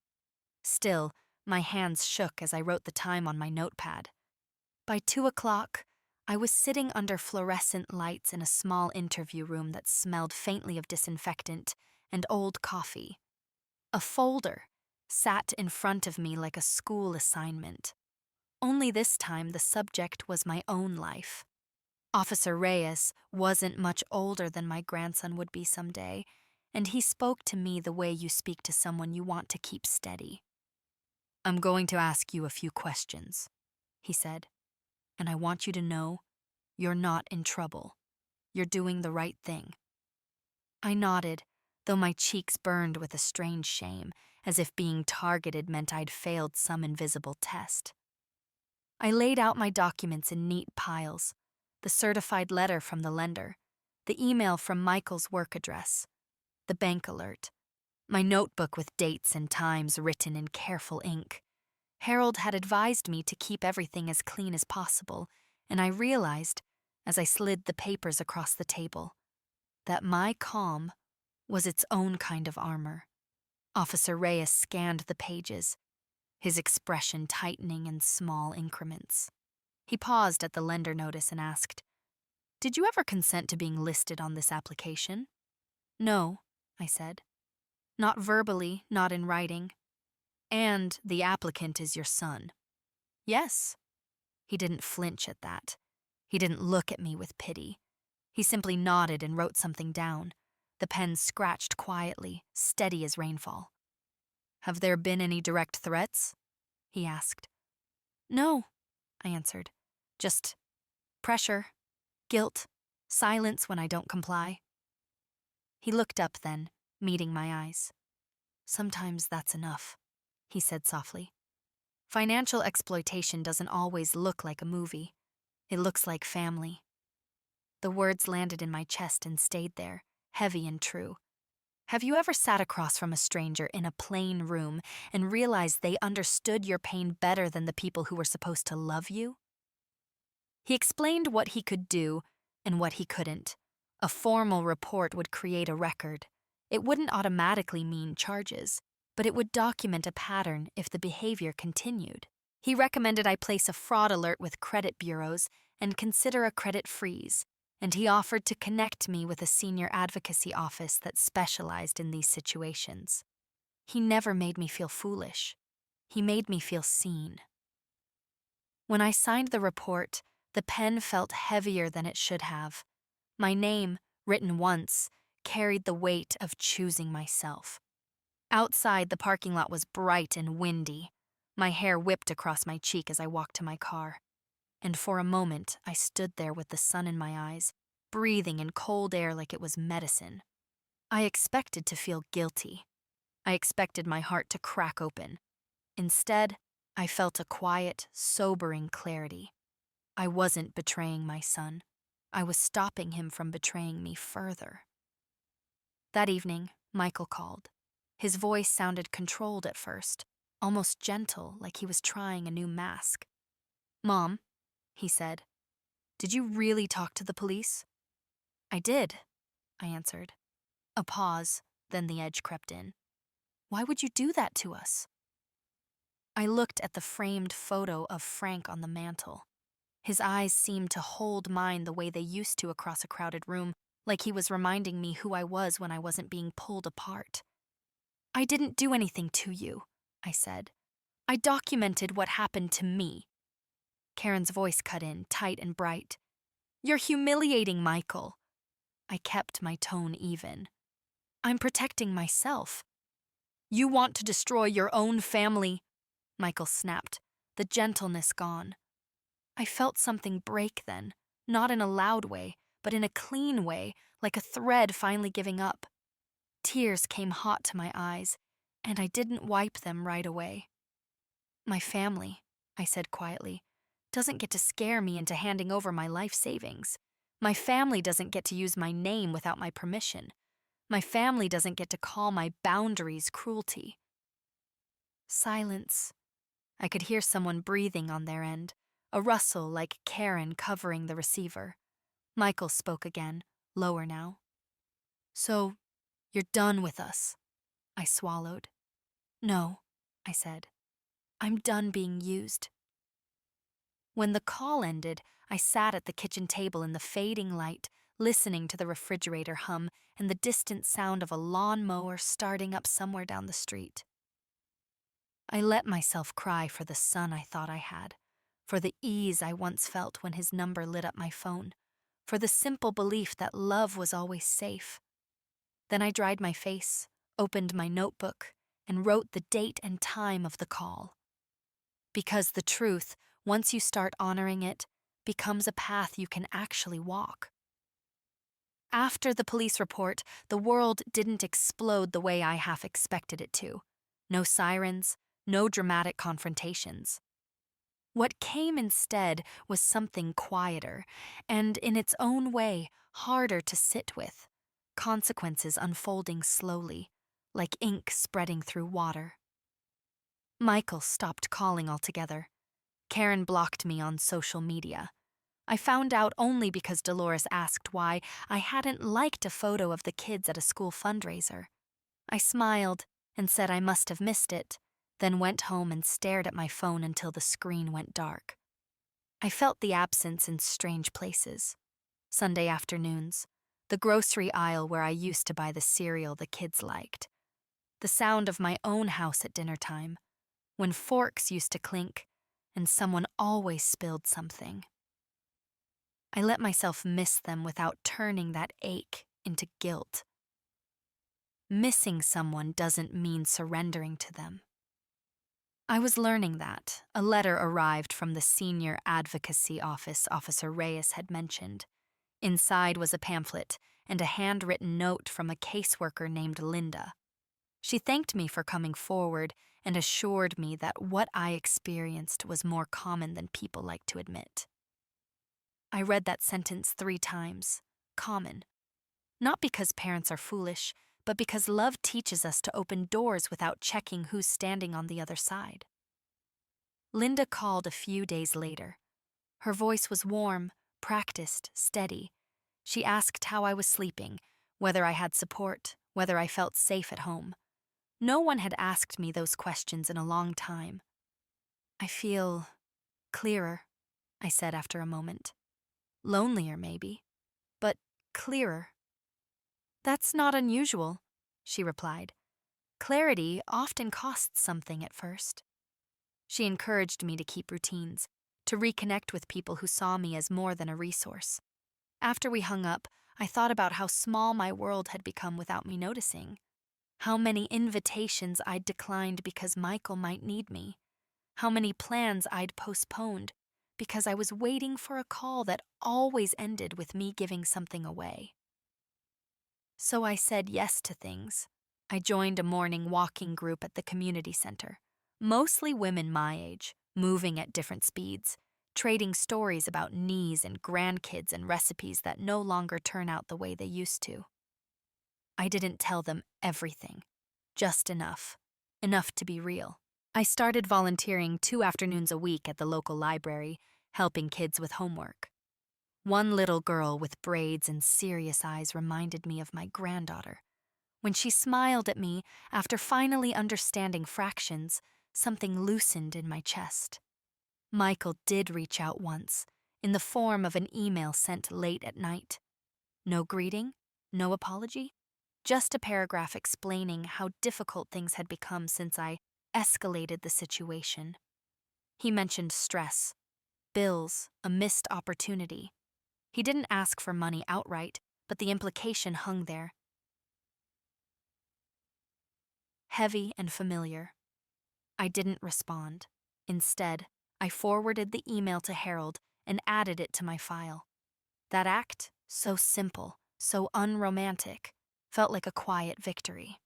Still, my hands shook as I wrote the time on my notepad. By 2 o'clock, I was sitting under fluorescent lights in a small interview room that smelled faintly of disinfectant and old coffee. A folder sat in front of me like a school assignment. Only this time the subject was my own life. Officer Reyes wasn't much older than my grandson would be someday, and he spoke to me the way you speak to someone you want to keep steady. I'm going to ask you a few questions, he said, and I want you to know you're not in trouble. You're doing the right thing. I nodded, though my cheeks burned with a strange shame, as if being targeted meant I'd failed some invisible test. I laid out my documents in neat piles: the certified letter from the lender, the email from Michael's work address, the bank alert, my notebook with dates and times written in careful ink. Harold had advised me to keep everything as clean as possible, and I realized, as I slid the papers across the table, that my calm was its own kind of armor. Officer Reyes scanned the pages, his expression tightening in small increments. He paused at the lender notice and asked, "Did you ever consent to being listed on this application?" "No," I said. "Not verbally, not in writing. And the applicant is your son." "Yes." He didn't flinch at that. He didn't look at me with pity. He simply nodded and wrote something down. The pen scratched quietly, steady as rainfall. "Have there been any direct threats?" he asked. "No," I answered. "Just pressure, guilt, silence when I don't comply." He looked up then, meeting my eyes. "Sometimes that's enough," he said softly. "Financial exploitation doesn't always look like a movie. It looks like family." The words landed in my chest and stayed there, heavy and true. Have you ever sat across from a stranger in a plain room and realized they understood your pain better than the people who were supposed to love you? He explained what he could do and what he couldn't. A formal report would create a record. It wouldn't automatically mean charges, but it would document a pattern if the behavior continued. He recommended I place a fraud alert with credit bureaus and consider a credit freeze, and he offered to connect me with a senior advocacy office that specialized in these situations. He never made me feel foolish. He made me feel seen. When I signed the report, the pen felt heavier than it should have. My name, written once, carried the weight of choosing myself. Outside, the parking lot was bright and windy. My hair whipped across my cheek as I walked to my car. And for a moment, I stood there with the sun in my eyes, breathing in cold air like it was medicine. I expected to feel guilty. I expected my heart to crack open. Instead, I felt a quiet, sobering clarity. I wasn't betraying my son. I was stopping him from betraying me further. That evening, Michael called. His voice sounded controlled at first, almost gentle, like he was trying a new mask. "Mom," he said, "did you really talk to the police?" "I did," I answered. A pause, then the edge crept in. "Why would you do that to us?" I looked at the framed photo of Frank on the mantel. His eyes seemed to hold mine the way they used to across a crowded room, like he was reminding me who I was when I wasn't being pulled apart. "I didn't do anything to you," I said. "I documented what happened to me." Karen's voice cut in, tight and bright. "You're humiliating Michael." I kept my tone even. "I'm protecting myself." "You want to destroy your own family," Michael snapped, the gentleness gone. I felt something break then, not in a loud way, but in a clean way, like a thread finally giving up. Tears came hot to my eyes, and I didn't wipe them right away. "My family," I said quietly, "doesn't get to scare me into handing over my life savings. My family doesn't get to use my name without my permission. My family doesn't get to call my boundaries cruelty." Silence. I could hear someone breathing on their end, a rustle like Karen covering the receiver. Michael spoke again, lower now. "So, you're done with us?" I swallowed. "No," I said. "I'm done being used." When the call ended, I sat at the kitchen table in the fading light, listening to the refrigerator hum and the distant sound of a lawnmower starting up somewhere down the street. I let myself cry for the son I thought I had, for the ease I once felt when his number lit up my phone, for the simple belief that love was always safe. Then I dried my face, opened my notebook, and wrote the date and time of the call. Because the truth, once you start honoring it, becomes a path you can actually walk. After the police report, the world didn't explode the way I half expected it to. No sirens, no dramatic confrontations. What came instead was something quieter, and in its own way, harder to sit with. Consequences unfolding slowly, like ink spreading through water. Michael stopped calling altogether. Karen blocked me on social media. I found out only because Dolores asked why I hadn't liked a photo of the kids at a school fundraiser. I smiled and said I must have missed it, then went home and stared at my phone until the screen went dark. I felt the absence in strange places. Sunday afternoons, the grocery aisle where I used to buy the cereal the kids liked. The sound of my own house at dinner time, when forks used to clink and someone always spilled something. I let myself miss them without turning that ache into guilt. Missing someone doesn't mean surrendering to them. I was learning that. A letter arrived from the senior advocacy office Officer Reyes had mentioned. Inside was a pamphlet and a handwritten note from a caseworker named Linda. She thanked me for coming forward and assured me that what I experienced was more common than people like to admit. I read that sentence 3 times. Common. Not because parents are foolish, but because love teaches us to open doors without checking who's standing on the other side. Linda called a few days later. Her voice was warm, practiced, steady. She asked how I was sleeping, whether I had support, whether I felt safe at home. No one had asked me those questions in a long time. I feel clearer, I said after a moment. Lonelier, maybe, but clearer. That's not unusual, she replied. Clarity often costs something at first. She encouraged me to keep routines, to reconnect with people who saw me as more than a resource. After we hung up, I thought about how small my world had become without me noticing. How many invitations I'd declined because Michael might need me. How many plans I'd postponed because I was waiting for a call that always ended with me giving something away. So I said yes to things. I joined a morning walking group at the community center. Mostly women my age, moving at different speeds, trading stories about knees and grandkids and recipes that no longer turn out the way they used to. I didn't tell them everything, just enough. Enough to be real. I started volunteering 2 afternoons a week at the local library, helping kids with homework. One little girl with braids and serious eyes reminded me of my granddaughter. When she smiled at me after finally understanding fractions, something loosened in my chest. Michael did reach out once, in the form of an email sent late at night. No greeting, no apology, just a paragraph explaining how difficult things had become since I escalated the situation. He mentioned stress, bills, a missed opportunity. He didn't ask for money outright, but the implication hung there. Heavy and familiar. I didn't respond. Instead, I forwarded the email to Harold and added it to my file. That act, so simple, so unromantic, felt like a quiet victory.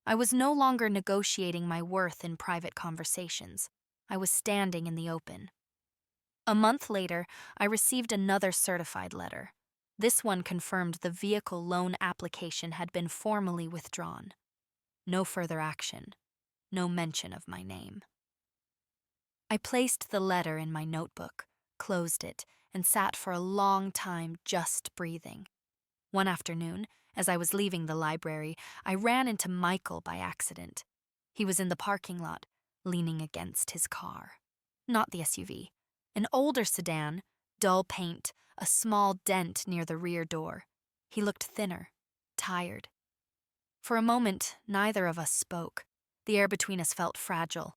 I was no longer negotiating my worth in private conversations. I was standing in the open. A month later, I received another certified letter. This one confirmed the vehicle loan application had been formally withdrawn. No further action. No mention of my name. I placed the letter in my notebook, closed it, and sat for a long time just breathing. One afternoon, as I was leaving the library, I ran into Michael by accident. He was in the parking lot, leaning against his car. Not the SUV. An older sedan, dull paint, a small dent near the rear door. He looked thinner, tired. For a moment, neither of us spoke. The air between us felt fragile,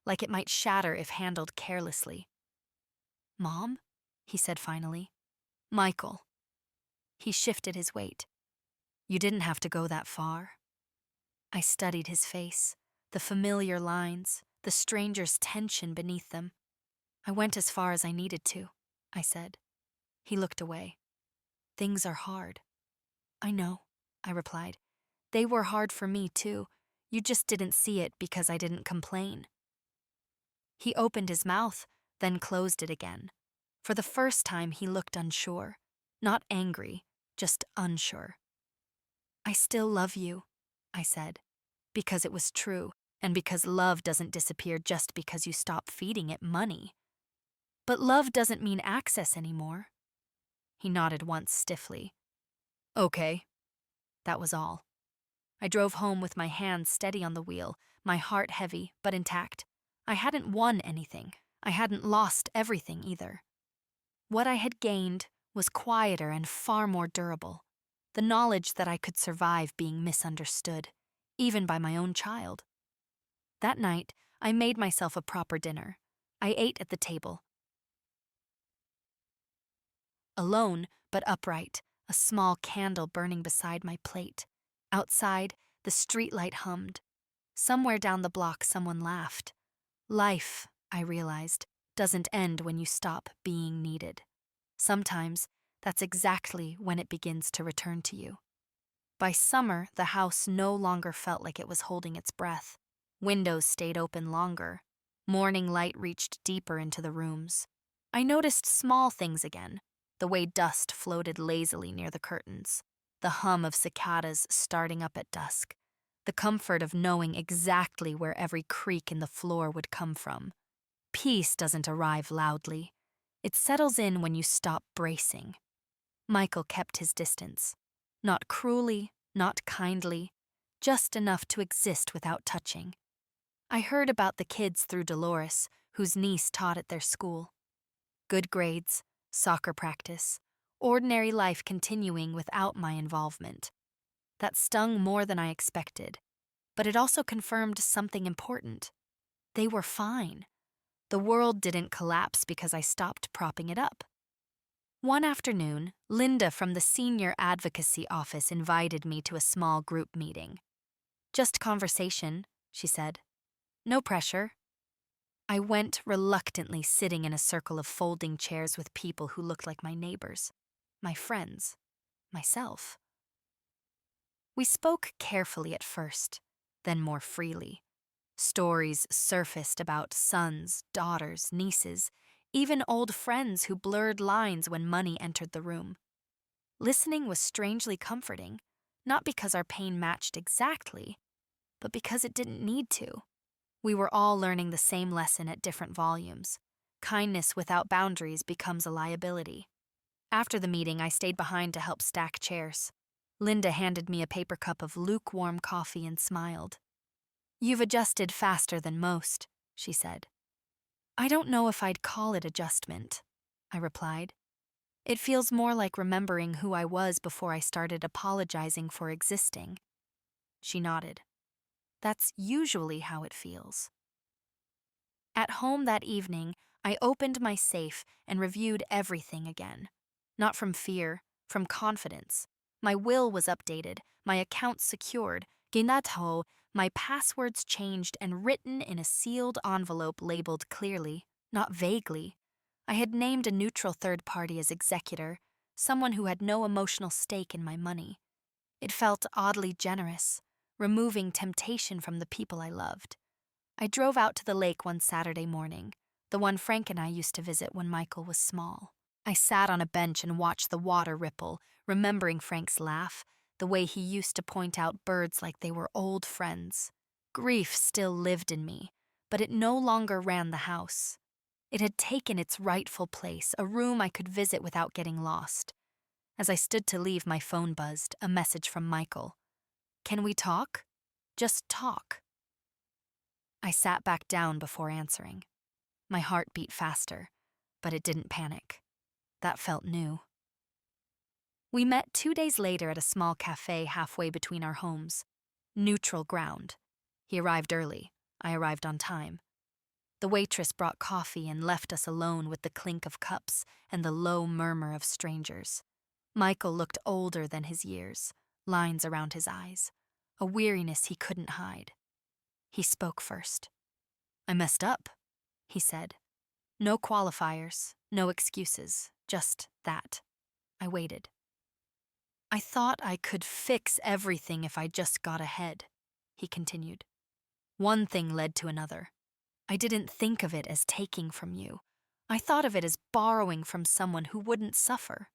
like it might shatter if handled carelessly. "Mom?" he said finally. "Michael." He shifted his weight. "You didn't have to go that far." I studied his face, the familiar lines, the stranger's tension beneath them. "I went as far as I needed to," I said. He looked away. "Things are hard." "I know," I replied. "They were hard for me, too. You just didn't see it because I didn't complain." He opened his mouth, then closed it again. For the first time, he looked unsure. Not angry, just unsure. "I still love you," I said, because it was true, and because love doesn't disappear just because you stop feeding it money. "But love doesn't mean access anymore." He nodded once stiffly. "Okay." That was all. I drove home with my hands steady on the wheel, my heart heavy but intact. I hadn't won anything. I hadn't lost everything either. What I had gained was quieter and far more durable. The knowledge that I could survive being misunderstood, even by my own child. That night, I made myself a proper dinner. I ate at the table. Alone, but upright, a small candle burning beside my plate. Outside, the streetlight hummed. Somewhere down the block, someone laughed. Life, I realized, doesn't end when you stop being needed. Sometimes, that's exactly when it begins to return to you. By summer, the house no longer felt like it was holding its breath. Windows stayed open longer. Morning light reached deeper into the rooms. I noticed small things again, the way dust floated lazily near the curtains, the hum of cicadas starting up at dusk, the comfort of knowing exactly where every creak in the floor would come from. Peace doesn't arrive loudly. It settles in when you stop bracing. Michael kept his distance. Not cruelly, not kindly, just enough to exist without touching. I heard about the kids through Dolores, whose niece taught at their school. Good grades, soccer practice, ordinary life continuing without my involvement. That stung more than I expected, but it also confirmed something important. They were fine. The world didn't collapse because I stopped propping it up. One afternoon, Linda from the senior advocacy office invited me to a small group meeting. "Just conversation," she said. "No pressure." I went reluctantly, sitting in a circle of folding chairs with people who looked like my neighbors, my friends, myself. We spoke carefully at first, then more freely. Stories surfaced about sons, daughters, nieces, even old friends who blurred lines when money entered the room. Listening was strangely comforting, not because our pain matched exactly, but because it didn't need to. We were all learning the same lesson at different volumes. Kindness without boundaries becomes a liability. After the meeting, I stayed behind to help stack chairs. Linda handed me a paper cup of lukewarm coffee and smiled. "You've adjusted faster than most," she said. "I don't know if I'd call it adjustment," I replied. "It feels more like remembering who I was before I started apologizing for existing." She nodded. "That's usually how it feels." At home that evening, I opened my safe and reviewed everything again. Not from fear, from confidence. My will was updated, my accounts secured, ginato, my passwords changed and written in a sealed envelope labeled clearly, not vaguely. I had named a neutral third party as executor, someone who had no emotional stake in my money. It felt oddly generous, removing temptation from the people I loved. I drove out to the lake one Saturday morning, the one Frank and I used to visit when Michael was small. I sat on a bench and watched the water ripple, remembering Frank's laugh, the way he used to point out birds like they were old friends. Grief still lived in me, but it no longer ran the house. It had taken its rightful place, a room I could visit without getting lost. As I stood to leave, my phone buzzed, a message from Michael. "Can we talk? Just talk." I sat back down before answering. My heart beat faster, but it didn't panic. That felt new. We met 2 days later at a small cafe halfway between our homes. Neutral ground. He arrived early. I arrived on time. The waitress brought coffee and left us alone with the clink of cups and the low murmur of strangers. Michael looked older than his years, lines around his eyes, a weariness he couldn't hide. He spoke first. "I messed up," he said. No qualifiers, no excuses, just that. I waited. "I thought I could fix everything if I just got ahead," he continued. One thing led to another. I didn't think of it as taking from you. I thought of it as borrowing from someone who wouldn't suffer.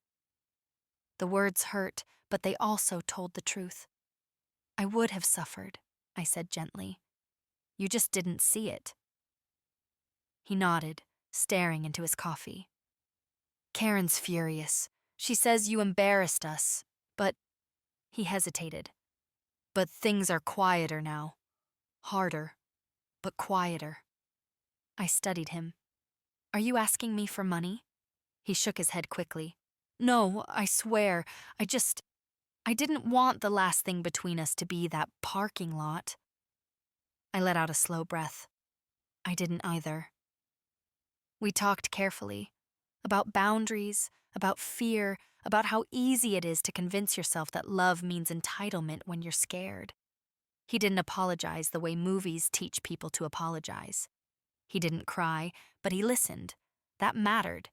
The words hurt, but they also told the truth. I would have suffered, I said gently. You just didn't see it. He nodded, staring into his coffee. Karen's furious. She says you embarrassed us, but... He hesitated. But things are quieter now. Harder, but quieter. I studied him. Are you asking me for money? He shook his head quickly. No, I swear, I didn't want the last thing between us to be that parking lot. I let out a slow breath. I didn't either. We talked carefully. About boundaries, about fear, about how easy it is to convince yourself that love means entitlement when you're scared. He didn't apologize the way movies teach people to apologize. He didn't cry, but he listened. That mattered.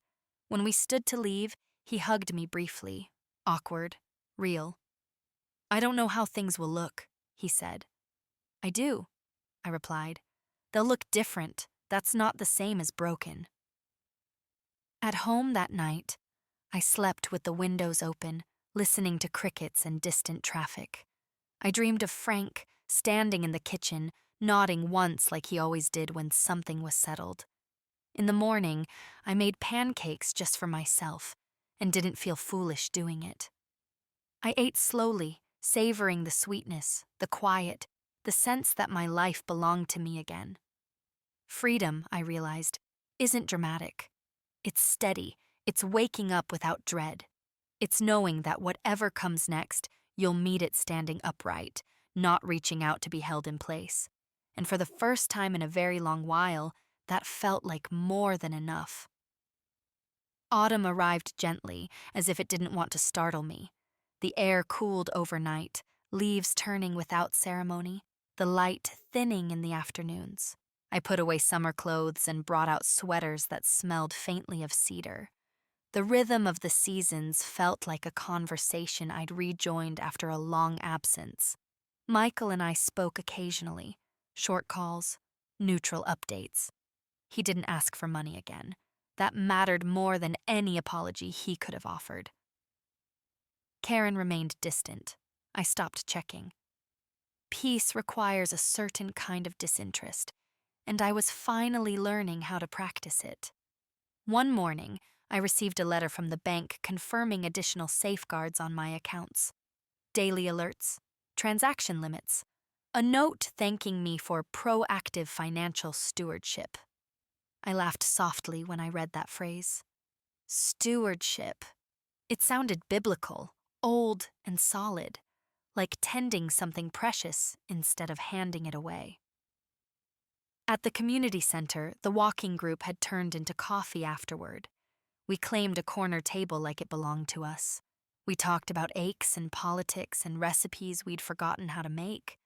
When we stood to leave, he hugged me briefly, awkward, real. I don't know how things will look, he said. I do, I replied. They'll look different. That's not the same as broken. At home that night, I slept with the windows open, listening to crickets and distant traffic. I dreamed of Frank, standing in the kitchen, nodding once like he always did when something was settled. In the morning, I made pancakes just for myself and didn't feel foolish doing it. I ate slowly, savoring the sweetness, the quiet, the sense that my life belonged to me again. Freedom, I realized, isn't dramatic. It's steady. It's waking up without dread. It's knowing that whatever comes next, you'll meet it standing upright, not reaching out to be held in place. And for the first time in a very long while, that felt like more than enough. Autumn arrived gently, as if it didn't want to startle me. The air cooled overnight, leaves turning without ceremony, the light thinning in the afternoons. I put away summer clothes and brought out sweaters that smelled faintly of cedar. The rhythm of the seasons felt like a conversation I'd rejoined after a long absence. Michael and I spoke occasionally, short calls, neutral updates. He didn't ask for money again. That mattered more than any apology he could have offered. Karen remained distant. I stopped checking. Peace requires a certain kind of disinterest, and I was finally learning how to practice it. One morning, I received a letter from the bank confirming additional safeguards on my accounts. Daily alerts, transaction limits, a note thanking me for proactive financial stewardship. I laughed softly when I read that phrase. Stewardship. It sounded biblical, old and solid, like tending something precious instead of handing it away. At the community center, the walking group had turned into coffee afterward. We claimed a corner table like it belonged to us. We talked about aches and politics and recipes we'd forgotten how to make.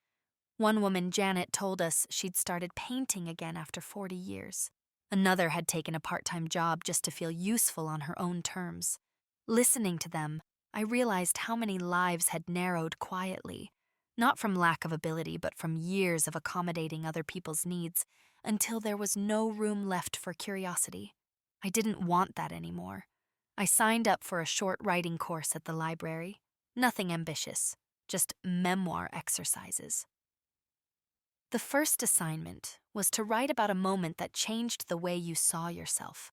One woman, Janet, told us she'd started painting again after 40 years. Another had taken a part-time job just to feel useful on her own terms. Listening to them, I realized how many lives had narrowed quietly, not from lack of ability, but from years of accommodating other people's needs, until there was no room left for curiosity. I didn't want that anymore. I signed up for a short writing course at the library. Nothing ambitious, just memoir exercises. The first assignment was to write about a moment that changed the way you saw yourself.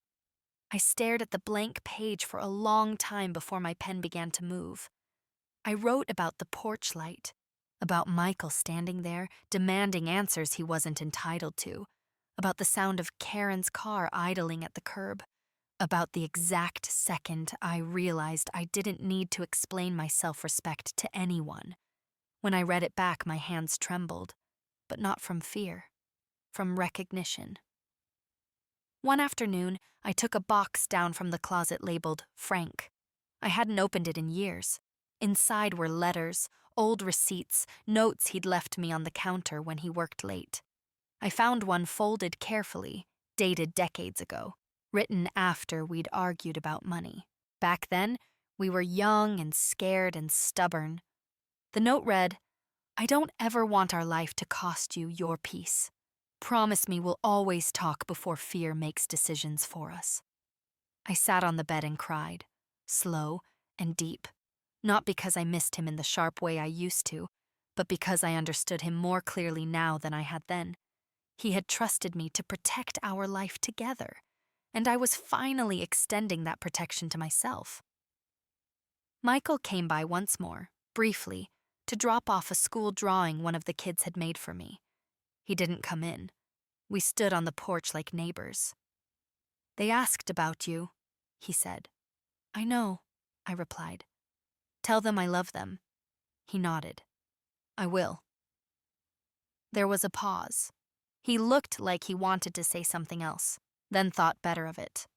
I stared at the blank page for a long time before my pen began to move. I wrote about the porch light, about Michael standing there, demanding answers he wasn't entitled to, about the sound of Karen's car idling at the curb, about the exact second I realized I didn't need to explain my self-respect to anyone. When I read it back, my hands trembled, but not from fear, from recognition. One afternoon, I took a box down from the closet labeled Frank. I hadn't opened it in years. Inside were letters, old receipts, notes he'd left me on the counter when he worked late. I found one folded carefully, dated decades ago, written after we'd argued about money. Back then, we were young and scared and stubborn. The note read, I don't ever want our life to cost you your peace. Promise me we'll always talk before fear makes decisions for us. I sat on the bed and cried, slow and deep, not because I missed him in the sharp way I used to, but because I understood him more clearly now than I had then. He had trusted me to protect our life together, and I was finally extending that protection to myself. Michael came by once more, briefly, to drop off a school drawing one of the kids had made for me. He didn't come in. We stood on the porch like neighbors. "They asked about you," he said. "I know," I replied. "Tell them I love them." He nodded. "I will." There was a pause. He looked like he wanted to say something else, then thought better of it.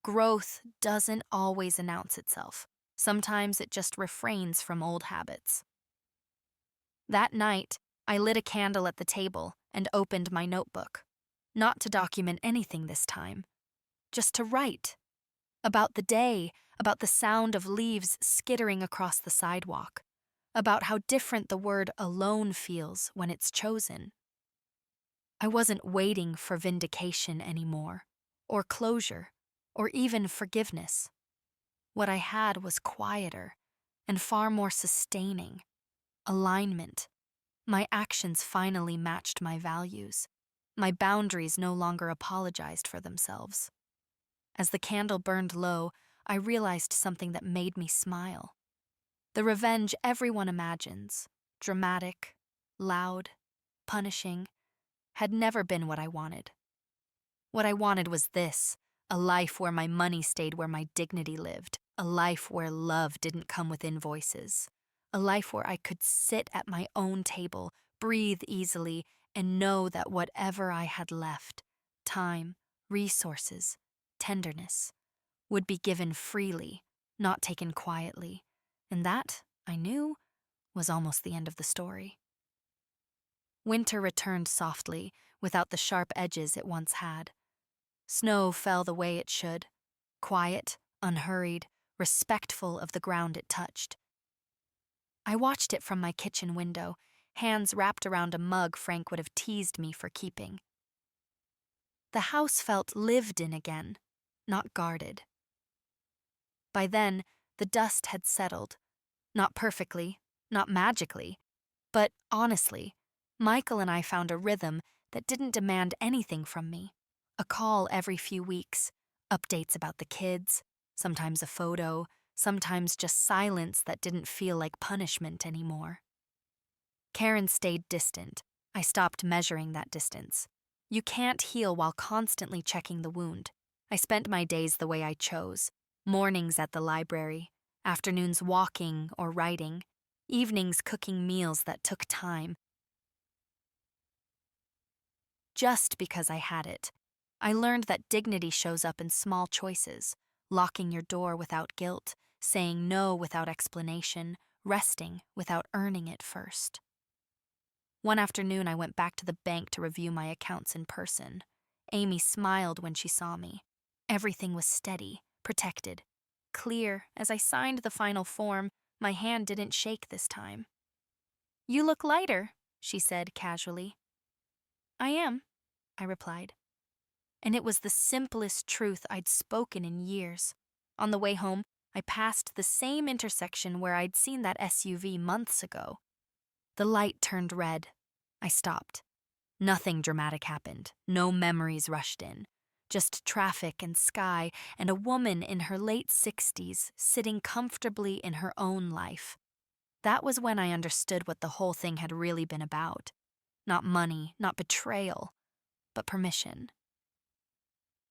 Growth doesn't always announce itself. Sometimes it just refrains from old habits. That night, I lit a candle at the table and opened my notebook. Not to document anything this time, just to write. About the day, about the sound of leaves skittering across the sidewalk, about how different the word alone feels when it's chosen. I wasn't waiting for vindication anymore, or closure, or even forgiveness. What I had was quieter and far more sustaining. Alignment. My actions finally matched my values. My boundaries no longer apologized for themselves. As the candle burned low, I realized something that made me smile. The revenge everyone imagines, dramatic, loud, punishing, had never been what I wanted. What I wanted was this: a life where my money stayed where my dignity lived, a life where love didn't come with invoices, a life where I could sit at my own table, breathe easily, and know that whatever I had left, time, resources, tenderness, would be given freely, not taken quietly. And that, I knew, was almost the end of the story. Winter returned softly, without the sharp edges it once had. Snow fell the way it should, quiet, unhurried, respectful of the ground it touched. I watched it from my kitchen window, hands wrapped around a mug Frank would have teased me for keeping. The house felt lived in again, not guarded. By then, the dust had settled. Not perfectly, not magically, but honestly, Michael and I found a rhythm that didn't demand anything from me. A call every few weeks, updates about the kids, sometimes a photo, sometimes just silence that didn't feel like punishment anymore. Karen stayed distant. I stopped measuring that distance. You can't heal while constantly checking the wound. I spent my days the way I chose: mornings at the library, afternoons walking or writing, evenings cooking meals that took time. Just because I had it, I learned that dignity shows up in small choices: locking your door without guilt, saying no without explanation, resting without earning it first. One afternoon, I went back to the bank to review my accounts in person. Amy smiled when she saw me. Everything was steady, protected, clear. As I signed the final form, my hand didn't shake this time. "You look lighter," she said casually. "I am," I replied. And it was the simplest truth I'd spoken in years. On the way home, I passed the same intersection where I'd seen that SUV months ago. The light turned red. I stopped. Nothing dramatic happened. No memories rushed in. Just traffic and sky and a woman in her late 60s sitting comfortably in her own life. That was when I understood what the whole thing had really been about. Not money, not betrayal, but permission.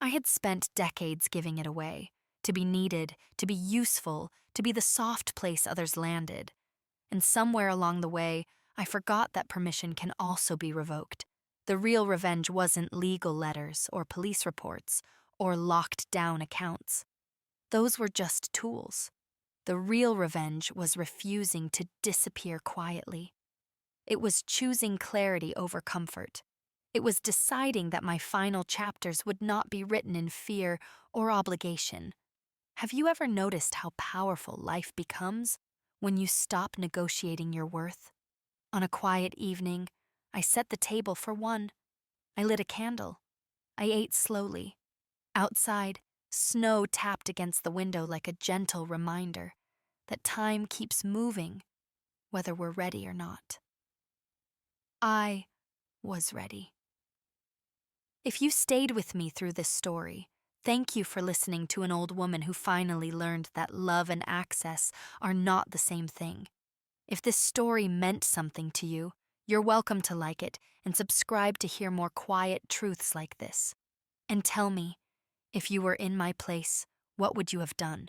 I had spent decades giving it away, to be needed, to be useful, to be the soft place others landed. And somewhere along the way, I forgot that permission can also be revoked. The real revenge wasn't legal letters or police reports or locked down accounts. Those were just tools. The real revenge was refusing to disappear quietly. It was choosing clarity over comfort. It was deciding that my final chapters would not be written in fear or obligation. Have you ever noticed how powerful life becomes when you stop negotiating your worth? On a quiet evening, I set the table for one. I lit a candle. I ate slowly. Outside, snow tapped against the window like a gentle reminder that time keeps moving, whether we're ready or not. I was ready. If you stayed with me through this story, thank you for listening to an old woman who finally learned that love and access are not the same thing. If this story meant something to you, you're welcome to like it and subscribe to hear more quiet truths like this. And tell me, if you were in my place, what would you have done?